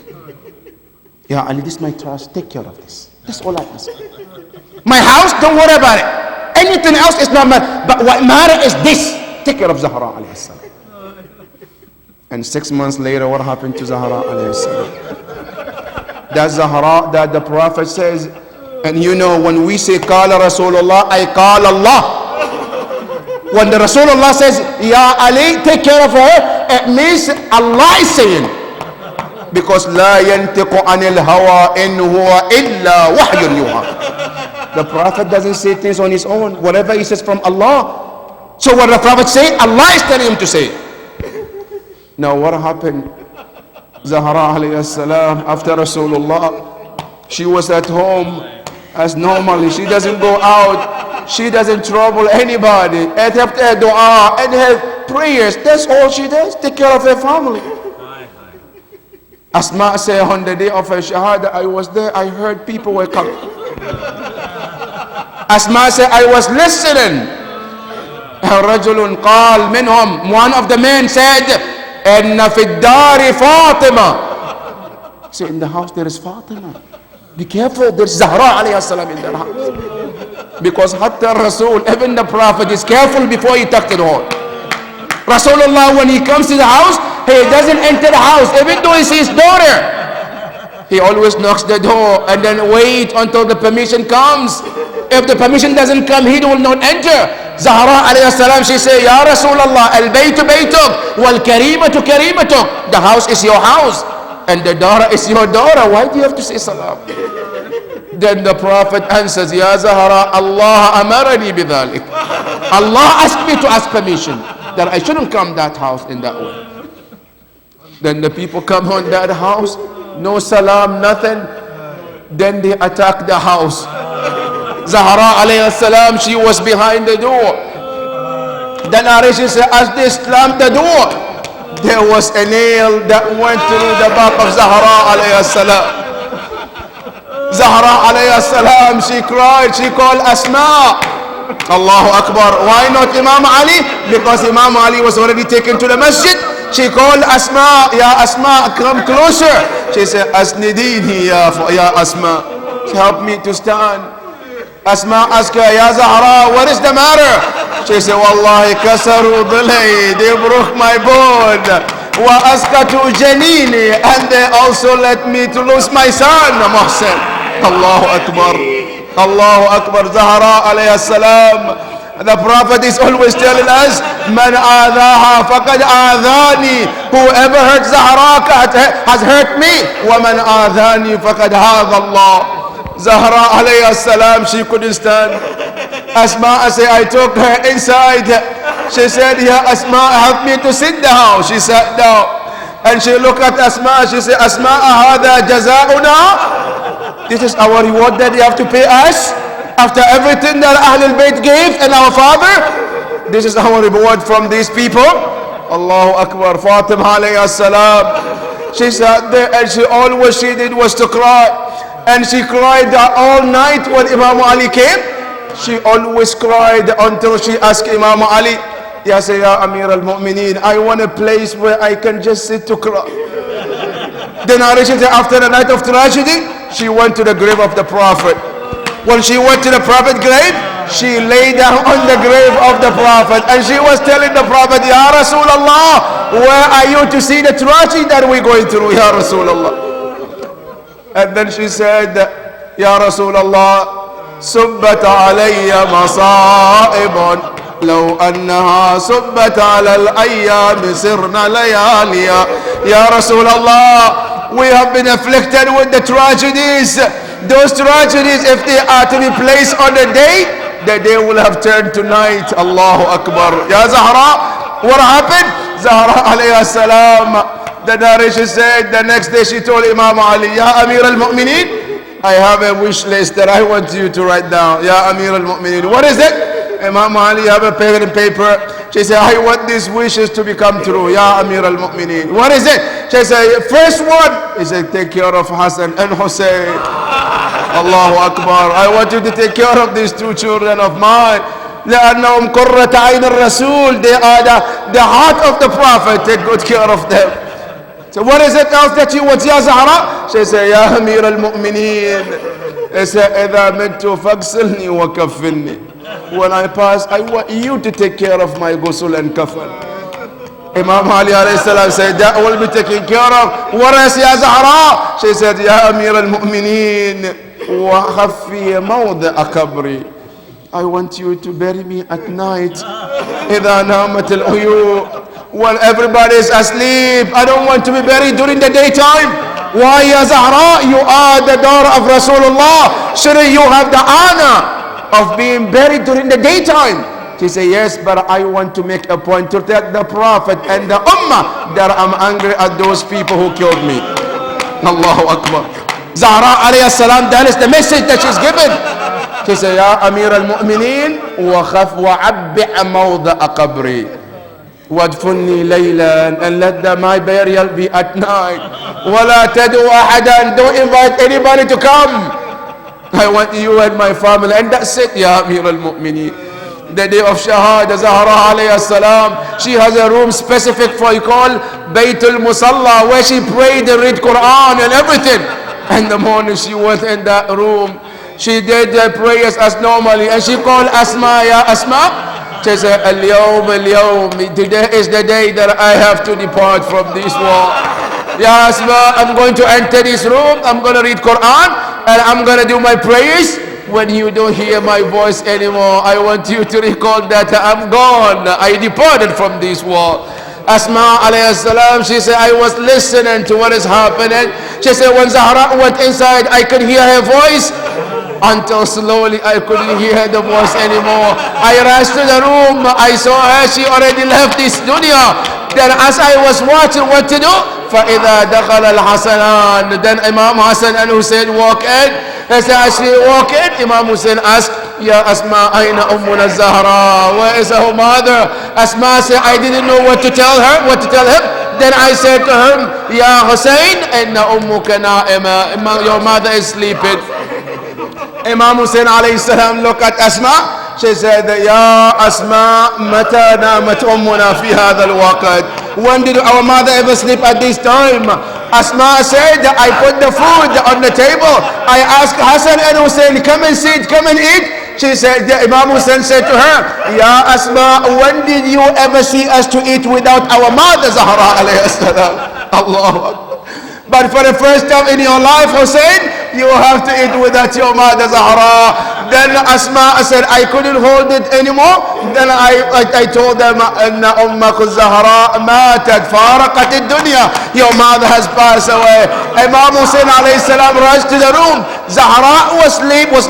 Ya Ali, this is my trust. Take care of this. That's all I ask. My house, don't worry about it. Anything else is not matter. But what matter is this. Take care of Zahra alayhi salam. And 6 months later, what happened to Zahra alayhi salam? That Zahra, that the Prophet says, and you know, when we say Qala Rasulullah, I call Allah. When the Rasulullah says, Ya Ali, take care of her, it means Allah is saying. Because لا ينطق عن الهوى إن هو إلا وحي يوحى. The Prophet doesn't say things on his own. Whatever he says from Allah. So what the Prophet say, Allah is telling him to say. Now what happened? Zahra alayhi salam, after Rasulullah, she was at home as normally. She doesn't go out. She doesn't trouble anybody. Except her dua and her prayers. That's all she does. Take care of her family. Asma said on the day of her shahada, I was there, I heard people were coming. Asma said, I was listening. رجل قال منهم, one of the men said, إن في الدار فاطمة. So in the house there is Fatima. Be careful, there's Zahra alayhi salam in their house. Because hatta Rasul, even the Prophet is careful before he talks to the hall. Rasulullah, when he comes to the house, he doesn't enter the house, even though he sees his daughter. He always knocks the door and then wait until the permission comes. If the permission doesn't come, he will not enter. Zahra alayhi salam, she say, Ya Rasulullah, al-baytu baytuk, wal-karimatu karimatuk. The house is your house and the daughter is your daughter. Why do you have to say salam? Then the Prophet answers, Ya Zahra, Allah amarani bidhalik. Allah asked me to ask permission that I shouldn't come that house in that way. Then the people come on that house, no salam, nothing. Then they attack the house. Zahra alayhi salam, she was behind the door. The narration says, as they slammed the door, there was a nail that went through the back of Zahra alayhi salam. Zahra alayhi salam, she cried, she called Asma. Allahu Akbar. Why not Imam Ali? Because Imam Ali was already taken to the masjid. She called Asma, Ya Asma, come closer. She said, Asnidini ya Asma. Help me to stand. Asma asked her, Ya Zahra, what is the matter? She said, Wallahi kasaru dhilay, they broke my bone. Wa askatu janini, and they also let me to lose my son, Muhsin. Allahu Akbar. Allahu Akbar. Zahra alayhi salam. The Prophet is always telling us, Man adhaha faqad adhani. Whoever hurt Zahra has hurt me. Wa man adhani faqad hadha Allah. Zahra alayhi salam, she couldn't stand. Asma said, I took her inside. She said, Ya Asma, help me to sit down. She sat down. And she looked at Asma. She said, Asma, ahada jazauna. This is our reward that you have to pay us after everything that Ahlul Bayt gave and our father. This is our reward from these people. Allahu Akbar. Fatima alayhi salam, she sat there and all she did was to cry. And she cried all night when Imam Ali came. She always cried until she asked Imam Ali, Ya Amir al-Mu'mineen, I want a place where I can just sit to cry. The narration says after the night of tragedy, she went to the grave of the Prophet. When she went to the Prophet's grave, she lay down on the grave of the Prophet and she was telling the Prophet, Ya Rasulullah, where are you to see the tragedy that we're going through, Ya Rasulullah? And then she said, Ya Rasulullah, subbat alayya masa'ibun لو أنها صبت على الأيام سرنا لياليا. Ya Rasulullah, we have been afflicted with the tragedies. Those tragedies, if they are to be placed on the day will have turned to night. Allahu Akbar. Ya Zahra, what happened? Zahra alayhi salam, the narration said the next day she told Imam Ali, Ya Amir al-Mu'mineen, I have a wish list that I want you to write down. Ya Amir al-Mu'mineen, what is it? Imam Ali have a pen and paper. She said, I want these wishes to become true. Ya Amir al-Mu'mineen. What is it? She said, first one. He said, take care of Hassan and Hussein. Allahu Akbar. I want you to take care of these two children of mine. لأنهم قرة عين الرسول. They are the heart of the Prophet. Take good care of them. So what is it else that you want, Ya Zahra? She said, Ya Amir al-Mu'mineen. He said, إذا مت فاغسلني وكفني. When I pass, I want you to take care of my ghusl and kafan. Imam Ali alayhi salam said, that will be taken care of. What else, Ya Zahra? She said, Ya Amir al-Mu'mineen, wa khaffi mawda'a qabri. I want you to bury me at night. إذا نامت العيون. When everybody is asleep, I don't want to be buried during the daytime. Why, Ya Zahra? You are the daughter of Rasulullah. Shouldn't you have the honor of being buried during the daytime? She said, yes, but I want to make a point to tell the Prophet and the Ummah that I'm angry at those people who killed me. Allahu Akbar. Zahra alayhi salam, that is the message that she's given. She said, Ya Amir al-Mu'mineen, وَعَبِّعَ مَوْضَأَ قَبْرِي وَادْفُنِّي لَيْلًا, and let my burial be at night. وَلَا تَدْعُ أَحَدًا, don't invite anybody to come. I want you and my family, and that's it, Ya Amir al-Mu'mineen. The day of Shahada, Zahra alayhi salam, she has a room specific for, you call Baytul Musalla, where she prayed and read Quran and everything. In the morning she went in that room, she did the prayers as normally, and she called Asma, Ya Asma. She said, Al-yawm, today is the day that I have to depart from this world. Ya Asma, I'm going to enter this room, I'm going to read Quran, and I'm going to do my prayers. When you don't hear my voice anymore, I want you to recall that I'm gone. I departed from this world. Asma alayhi salam, she said, I was listening to what is happening. She said, when Zahra went inside, I could hear her voice. Until slowly I couldn't hear the voice anymore. I rushed to the room. I saw her. She already left this dunya. Then as I was watching what to do, فإذا دخل الحسنان, then Imam Hassan and Hussein walk in. As they walk in, Imam Hussein asked, Ya Asma, Aina Ummuna Zahra? Where is her mother? Asma said, I didn't know what to tell her, what to tell him. Then I said to him, Ya Hussein, Inna Ummuka Na'ima, your mother is sleeping. Imam Hussein alayhi salam looked at Asma. She said, Ya Asma, Mata namat ummuna fi hadha al-waqt? When did our mother ever sleep at this time? Asma said, I put the food on the table. I asked Hassan and Hussein, come and sit, come and eat. She said, Imam Hussein said to her, Ya Asma, when did you ever see us to eat without our mother Zahra alayhi salam? Allahu Akbar. But for the first time in your life, Hussein, you have to eat without your mother Zahra. Then Asma said, I couldn't hold it anymore. Then I told them, Inna ummaku Zahra matat faraqat ad-dunya. Your mother has passed away. Imam Hussein alayhi salam rushed to the room. Zahra was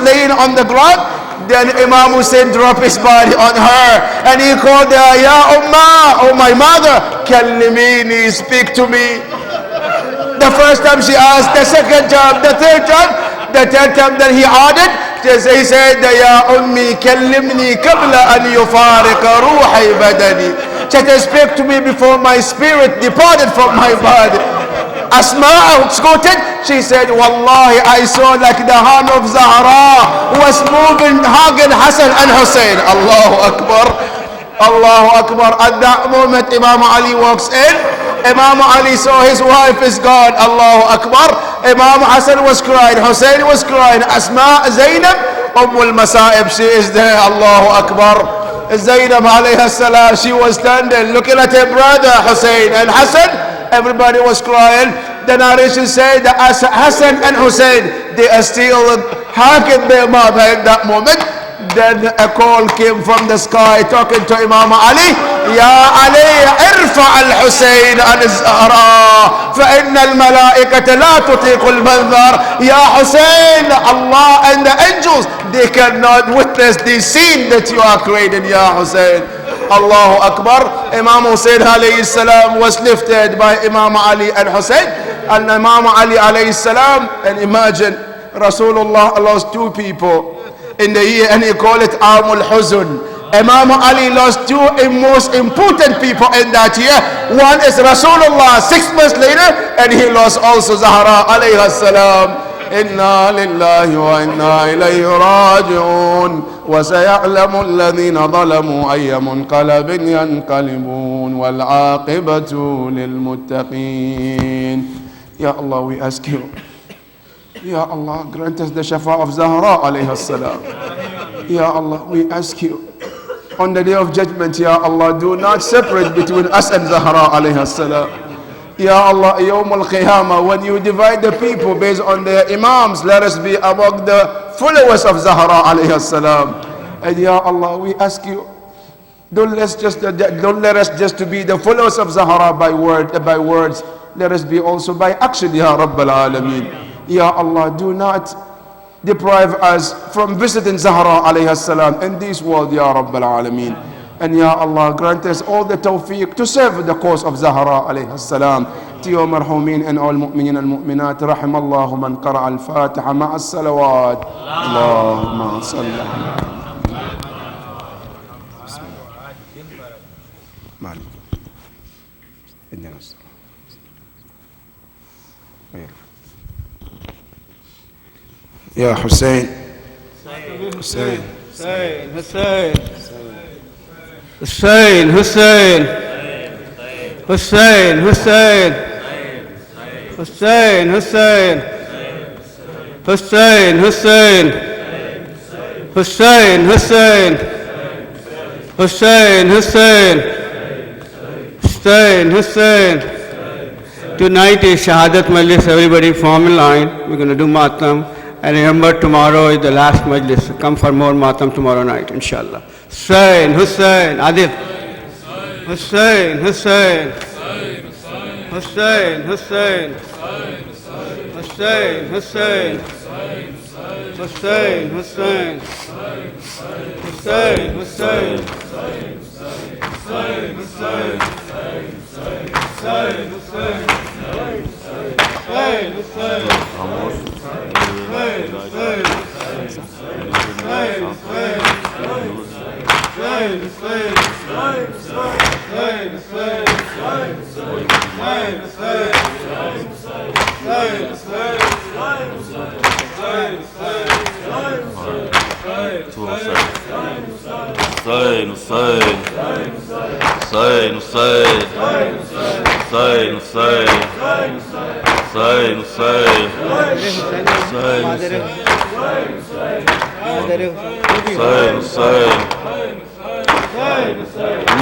laying on the ground. Then Imam Hussein dropped his body on her and he called her, Ya Ummah, oh my mother, Kallimini, speak to me. The first time she asked, the second time, the third time that he added, he said, Ya Ummi, Kallimni qabla an yufariqa ruhi badani. Said, speak to me before my spirit departed from my body. Asma quoted, she said, Wallahi, I saw like the hand of Zahra was moving, hugging Hassan and Hussein. Allahu Akbar. Allahu Akbar. At that moment, Imam Ali walks in. Imam Ali saw his wife is gone. Allahu Akbar. Imam Hassan was crying. Hussein was crying. Asma Zainab, Ummul Masa'ib, she is there. Allahu Akbar. Zainab alayha salam, she was standing looking at her brother Hussein and Hassan. Everybody was crying. The narration said that Hassan and Hussein, they are still hugging their mother at that moment. Then a call came from the sky talking to Imam Ali. Ya Ali, irfa al-Husayn al-Zahra, فإن الملائكة لا تطيق المنظر. Ya Hussein, Allah and the angels, they cannot witness the scene that you are creating, Ya Hussein. Allahu Akbar. Imam Hussein alayhi salam was lifted by Imam Ali and Hussein. And Imam Ali alayhi salam, and imagine Rasulullah lost two people in the year, and he called it Amul Huzun. Imam Ali lost two most important people in that year. One is Rasulullah 6 months later, and he lost also Zahra alayha salam. Inna lillahi wa inna ilayhi raji'un. Wa saya'lamu alladhina zalamu ayya munqalabin yanqalibun wal 'aqibatu lil muttaqin. Ya Allah, we ask you, Ya Allah, grant us the shafa of Zahra alayha salam. Ya Allah, we ask you, on the day of judgment, Ya Allah, do not separate between us and Zahra alayha salam. Ya Allah, Yawm al-Qiyamah, when you divide the people based on their imams, let us be among the followers of Zahra alayha salam. And Ya Allah, we ask you, don't let us just to be the followers of Zahra by words. Let us be also by action, Ya Rabbal Alameen. Ya Allah, do not deprive us from visiting Zahra alayha salam in this world, Ya Rabbal Alameen. And Ya Allah, grant us all the tawfiq to serve the cause of Zahra alayha salam. To your marhumin and all mu'minin and mu'minat, rahimallahu man qara'a al-fatiha ma'a as-salawat. Allahumma salli ala Ya Hussein. Hussein. Hussein. Hussein. Hussein. Hussein. Hussein. Hussein. Hussein. Hussein. Hussein. Hussein. Hussein. Hussein. Hussein. Hussein. Hussein. Hussein. Tonight is Shahadat Majlis. Everybody form a line. We're going to do Matam. And remember, tomorrow is the last Majlis. Come for more Matam tomorrow night, inshallah. Hussein, Hussein, Adil. Hussein, Hussein. Hussein, Hussein. Hussein, Hussein. Hussein, Hussein. Hussein, Hussein. Hussein, Hussein. Hussein, Hussein.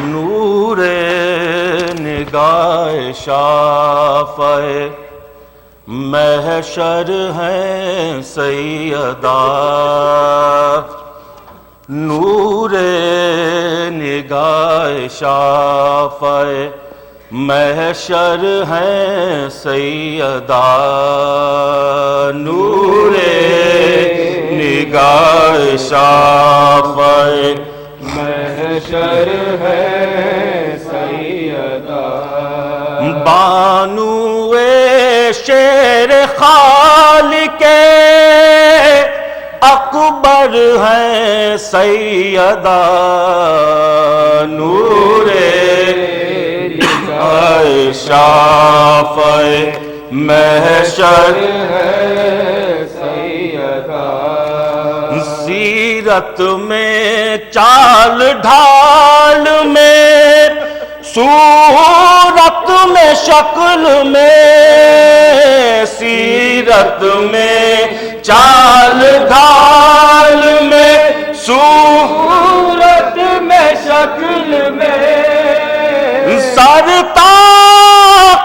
نور نگاہ شافع محشر ہیں سیدہ، نور نگاہ شافع محشر ہیں سیدہ، نور نگاہ شافع محشر ہے سیدہ، بانو شیر خالق اکبر ہیں سیدہ، نور نگاہ شافع محشر ہے سیدہ، سیرت میں چال ڈھال میں صورت میں شکل میں، سیرت میں چال ڈھال میں صورت میں شکل میں، سرتا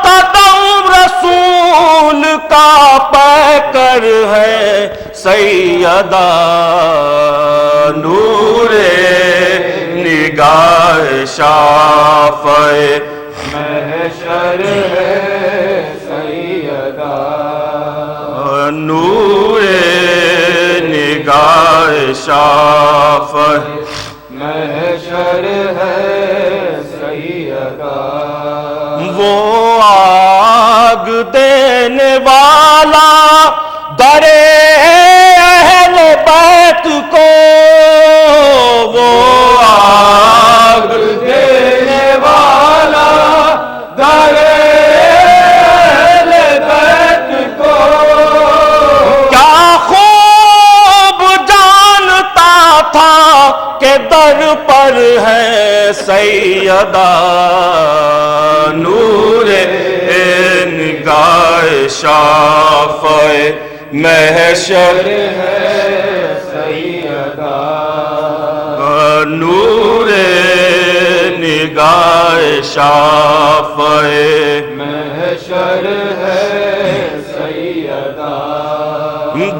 قدم رسول کا پیکر ہے سیدہ، نور نگاہ شافع محشر ہے سیدہ، نور نگاہ شافع محشر ہے سیدہ، وہ آگ دینے والا درے اہل بیت کو، وہ آگ دینے والا درے اہل بیت کو، کیا خوب جانتا تھا کہ در پر ہے سیدہ، نور نگاہ شافع محشر ہے سیدہ، نور نگاہ شافع محشر ہے سیدہ،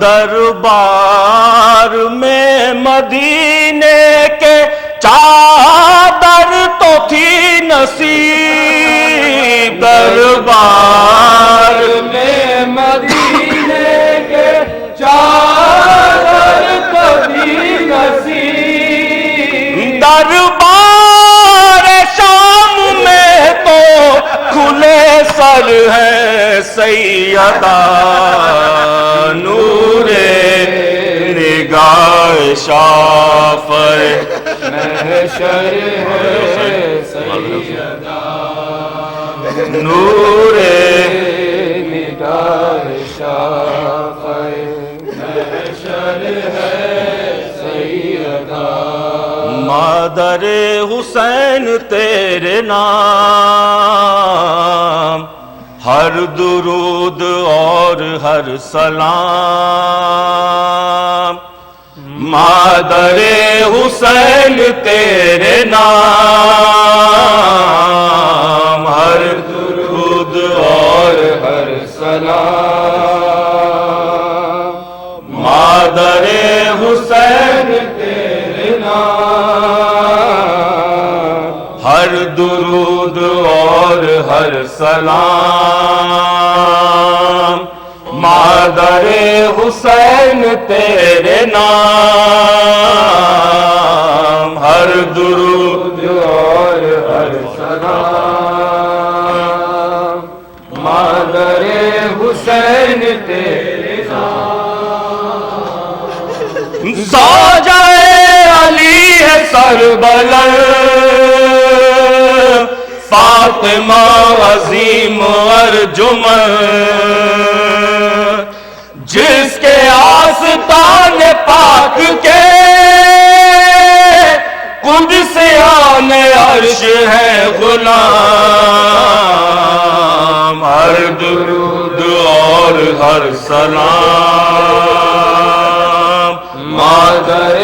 دربار میں مدینے کے چادر تو تھی نصیب، دربار میں مدینے کے چادر تو تھی نصیب، دربار شام میں تو کھلے سر ہے سیدہ، نور نگاہ شافع محشر ہے سیدہ، نور نگاہ شافع محشر ہے سیدہ، مادر حسین تیرے نام ہر درود اور ہر سلام، مادر حسین تیرے نام ہر درود اور ہر سلام، مادر حسین تیرے نام ہر درود اور ہر سلام، مادر حسین تیرے نام ہر درود اور ہر سلام، مادر حسین تیرے نام، زوجہ علی ہے سربلند فاطمہ عظیم ارجمند، جس کے آستان پاک کے قدس آن عرش ہے غلام، ہر درود اور ہر سلام مادر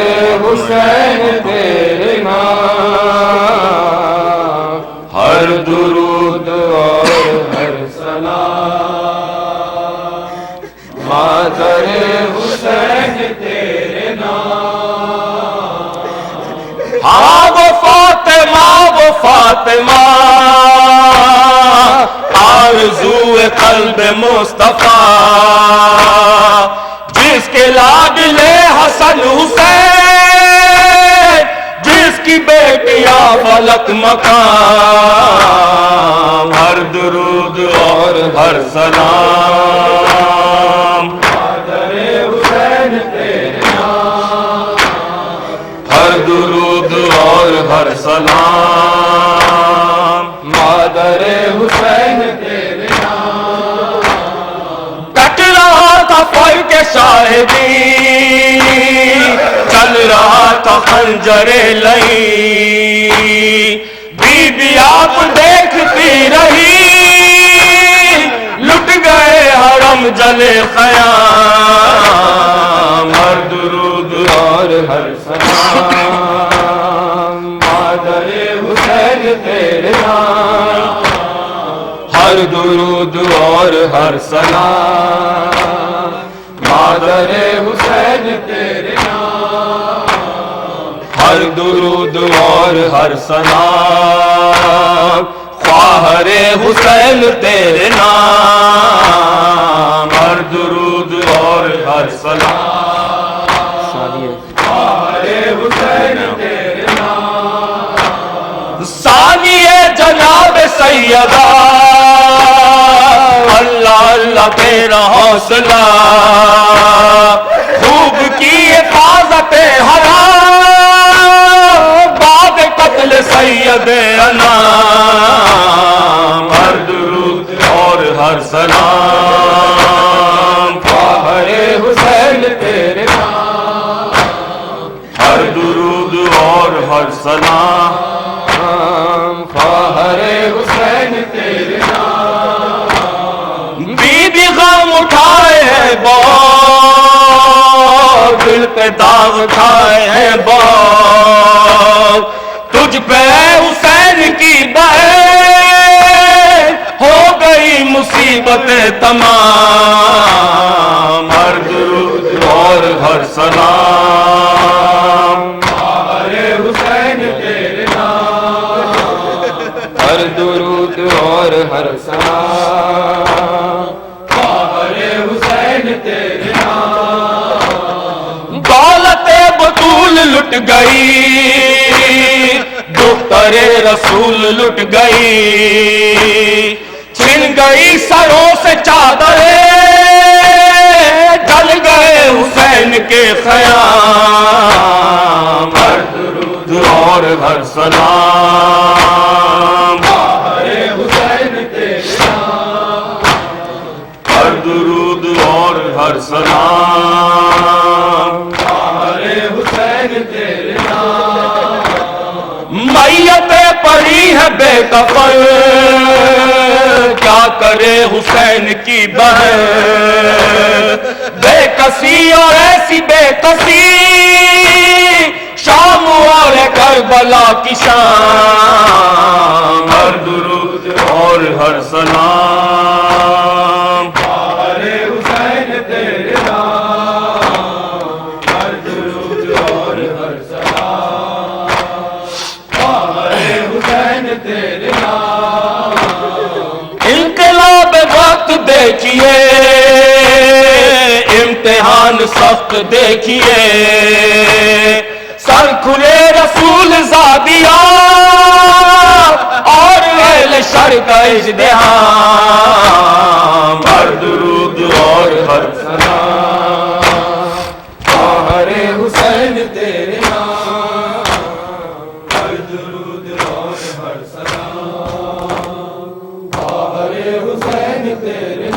حسین تیرے نام، ہر درود اور ہر سلام مادر حسین تیرے نام۔ ہاں وہ فاطمہ آرزو قلب مصطفیٰ، جس کے لاڈلے حسن حسین، جس کی بیٹیاں فلک مقام، ہر درود اور ہر سلام مادر حسین تیرے نام، ہر درود اور ہر سلام مادر حسین تیرے نام۔ کٹ رہا تھا فر کے شاہدی، چل رہا تھا خنجر لئی، بی بی آپ دیکھتی رہی، لٹ گئے حرم جلے خیام، ہر درود اور ہر سلام مادر حسین تیرے نام، ہر درود اور ہر سلام مادر حسین تیرے نام، ہر درود اور ہر سلام خواہر حسین تیرے نام، ہر درود اور ہر سلام خواہر حسین تیرے نام۔ ثانی جناب سیدہ اللہ اللہ تیرا حوصلہ، خوب کی حفاظت حرام بعد قتل سید انام، ہر درود اور ہر سلام خواہر حسین تیرے نام، ہر درود اور ہر سلام خواہر حسین تیرے نام۔ بی بی غم اٹھائے ہیں بہت، دل پہ داغ کھائے ہیں بہت، تجھ پہ حسین کی بہن ہو گئی مصیبتیں تمام، ہر درود اور ہر سلام خواہر حسین تیرے نام، ہر درود اور ہر سلام خواہر حسین تیرے نام۔ دولت بطول لٹ گئی، دختر رسول لٹ گئی، چھن گئی سروں سے چادریں، جل گئے حسین کے خیام، ہر درود اور ہر سلام خواہر حسین تیرے نام، ہر درود اور ہر سلام خواہر حسین تیرے نام۔ میت پڑی ہے بے کفن، کیا کرے حسین کی بہن، بے کسی اور ایسی بے کسی، شام اور کربلا کی شام، ہر درود اور ہر سلام خواہر حسین تیرے نام، ہر درود اور ہر سلام خواہر حسین تیرے نام۔ انقلاب وقت دیکھیے، امتحان سخت دیکھیے، سر کھلے رسول زادیہ اور اہل شر کا ازدحام، ہر درود اور ہر سلام خواہر حسین تیرے نام، Hussein,